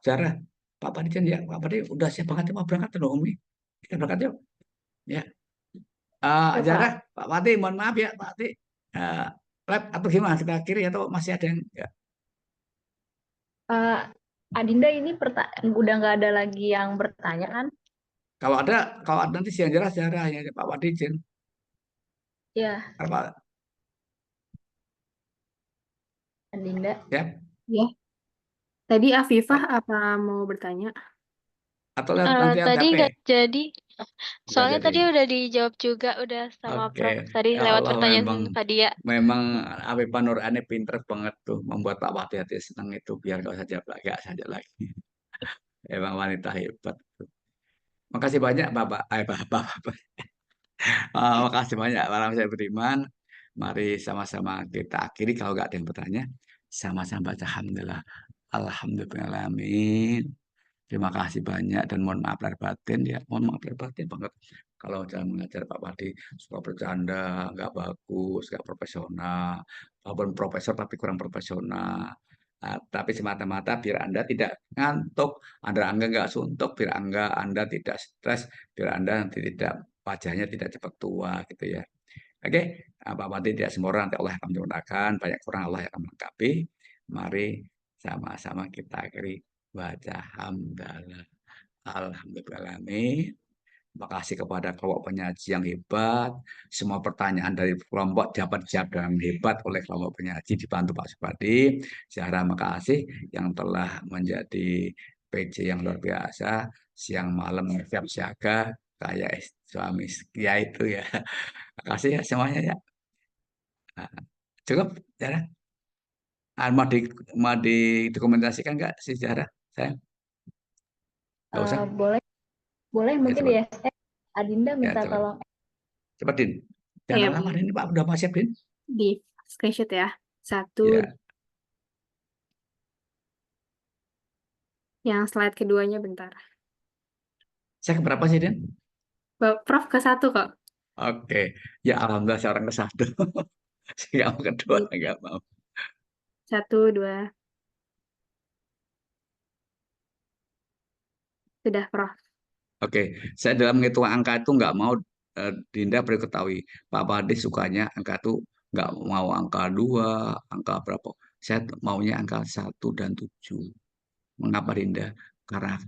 Jarah. Pak Pade ya, Pak Pade udah siap banget mau berangkat loh Umi. Kita berangkat yuk. Ya. Jarah, Pak Pade, mohon maaf ya Pak Pade. Lab atau gimana, kita kiri atau masih ada yang ya? Adinda ini udah nggak ada lagi yang bertanya kan? Kalau ada nanti siang jelas hanya Pak Wadi izin. Iya, Apa? Adinda. Ya. Ya. Tadi Afifah apa mau bertanya? Atau nanti Tadi HP. nggak jadi. Nggak Soalnya jadi. tadi udah dijawab juga, udah sama Oke. Prof. Tadi Ya lewat Allah, pertanyaan Fadia. memang Afifah Nurani pinter banget tuh membuat Pak Wadi hati senang itu biar nggak usah jawab lagi, nggak saja lagi. Emang wanita hebat. Makasih banyak Bapak. Bapak. Makasih banyak para saya beriman. Mari sama-sama kita akhiri kalau nggak ada yang bertanya. Sama-sama baca alhamdulillah. Alhamdulillahirrahmanirrahim. Terima kasih banyak dan mohon maaf lahir batin ya. Mohon maaf lahir batin banget. Kalau jangan mengajar Pak Padi suka bercanda, nggak bagus, nggak profesional. Walaupun profesor tapi kurang profesional. Nah, tapi semata-mata biar Anda tidak ngantuk, Anda nggak suntuk, biar Anda tidak stres, biar Anda nanti tidak wajahnya tidak cepat tua gitu ya. Oke, nah, Pak Padi tidak semua orang nanti Allah akan menyempurnakan, banyak orang Allah yang akan melengkapi. Mari sama-sama kita akhiri baca hamdalah. Alhamdulillah. Terima kasih kepada kelompok penyaji yang hebat. Semua pertanyaan dari kelompok dapat dijawab dengan hebat oleh kelompok penyaji dibantu Pak Supadi. Secara makasih yang telah menjadi PJ yang luar biasa. Siang malam siap siaga kayak suami setia itu ya. Terima kasih ya semuanya ya. Nah, cukup sejarah. Mau dokumentasikan nggak sih sejarah? Saya nggak usah. Boleh Ya, mungkin coba. di SF. Adinda Ya, minta coba. tolong. Coba Din. Jangan Iya, lama-lama ini Pak udah mau siap Din. di screenshot ya. Satu, Ya. yang slide keduanya bentar. Saya keberapa sih Din? Prof ke satu kok. Oke, ya alhamdulillah seorang ke satu. Saya mau kedua nggak mau. 1, 2. Sudah, Prof. Oke, saya dalam menghitung angka itu nggak mau Dinda perlu ketahui Pak Padi sukanya angka itu nggak mau angka 2, angka berapa. Saya maunya angka 1 dan 7. Mengapa Dinda? Karena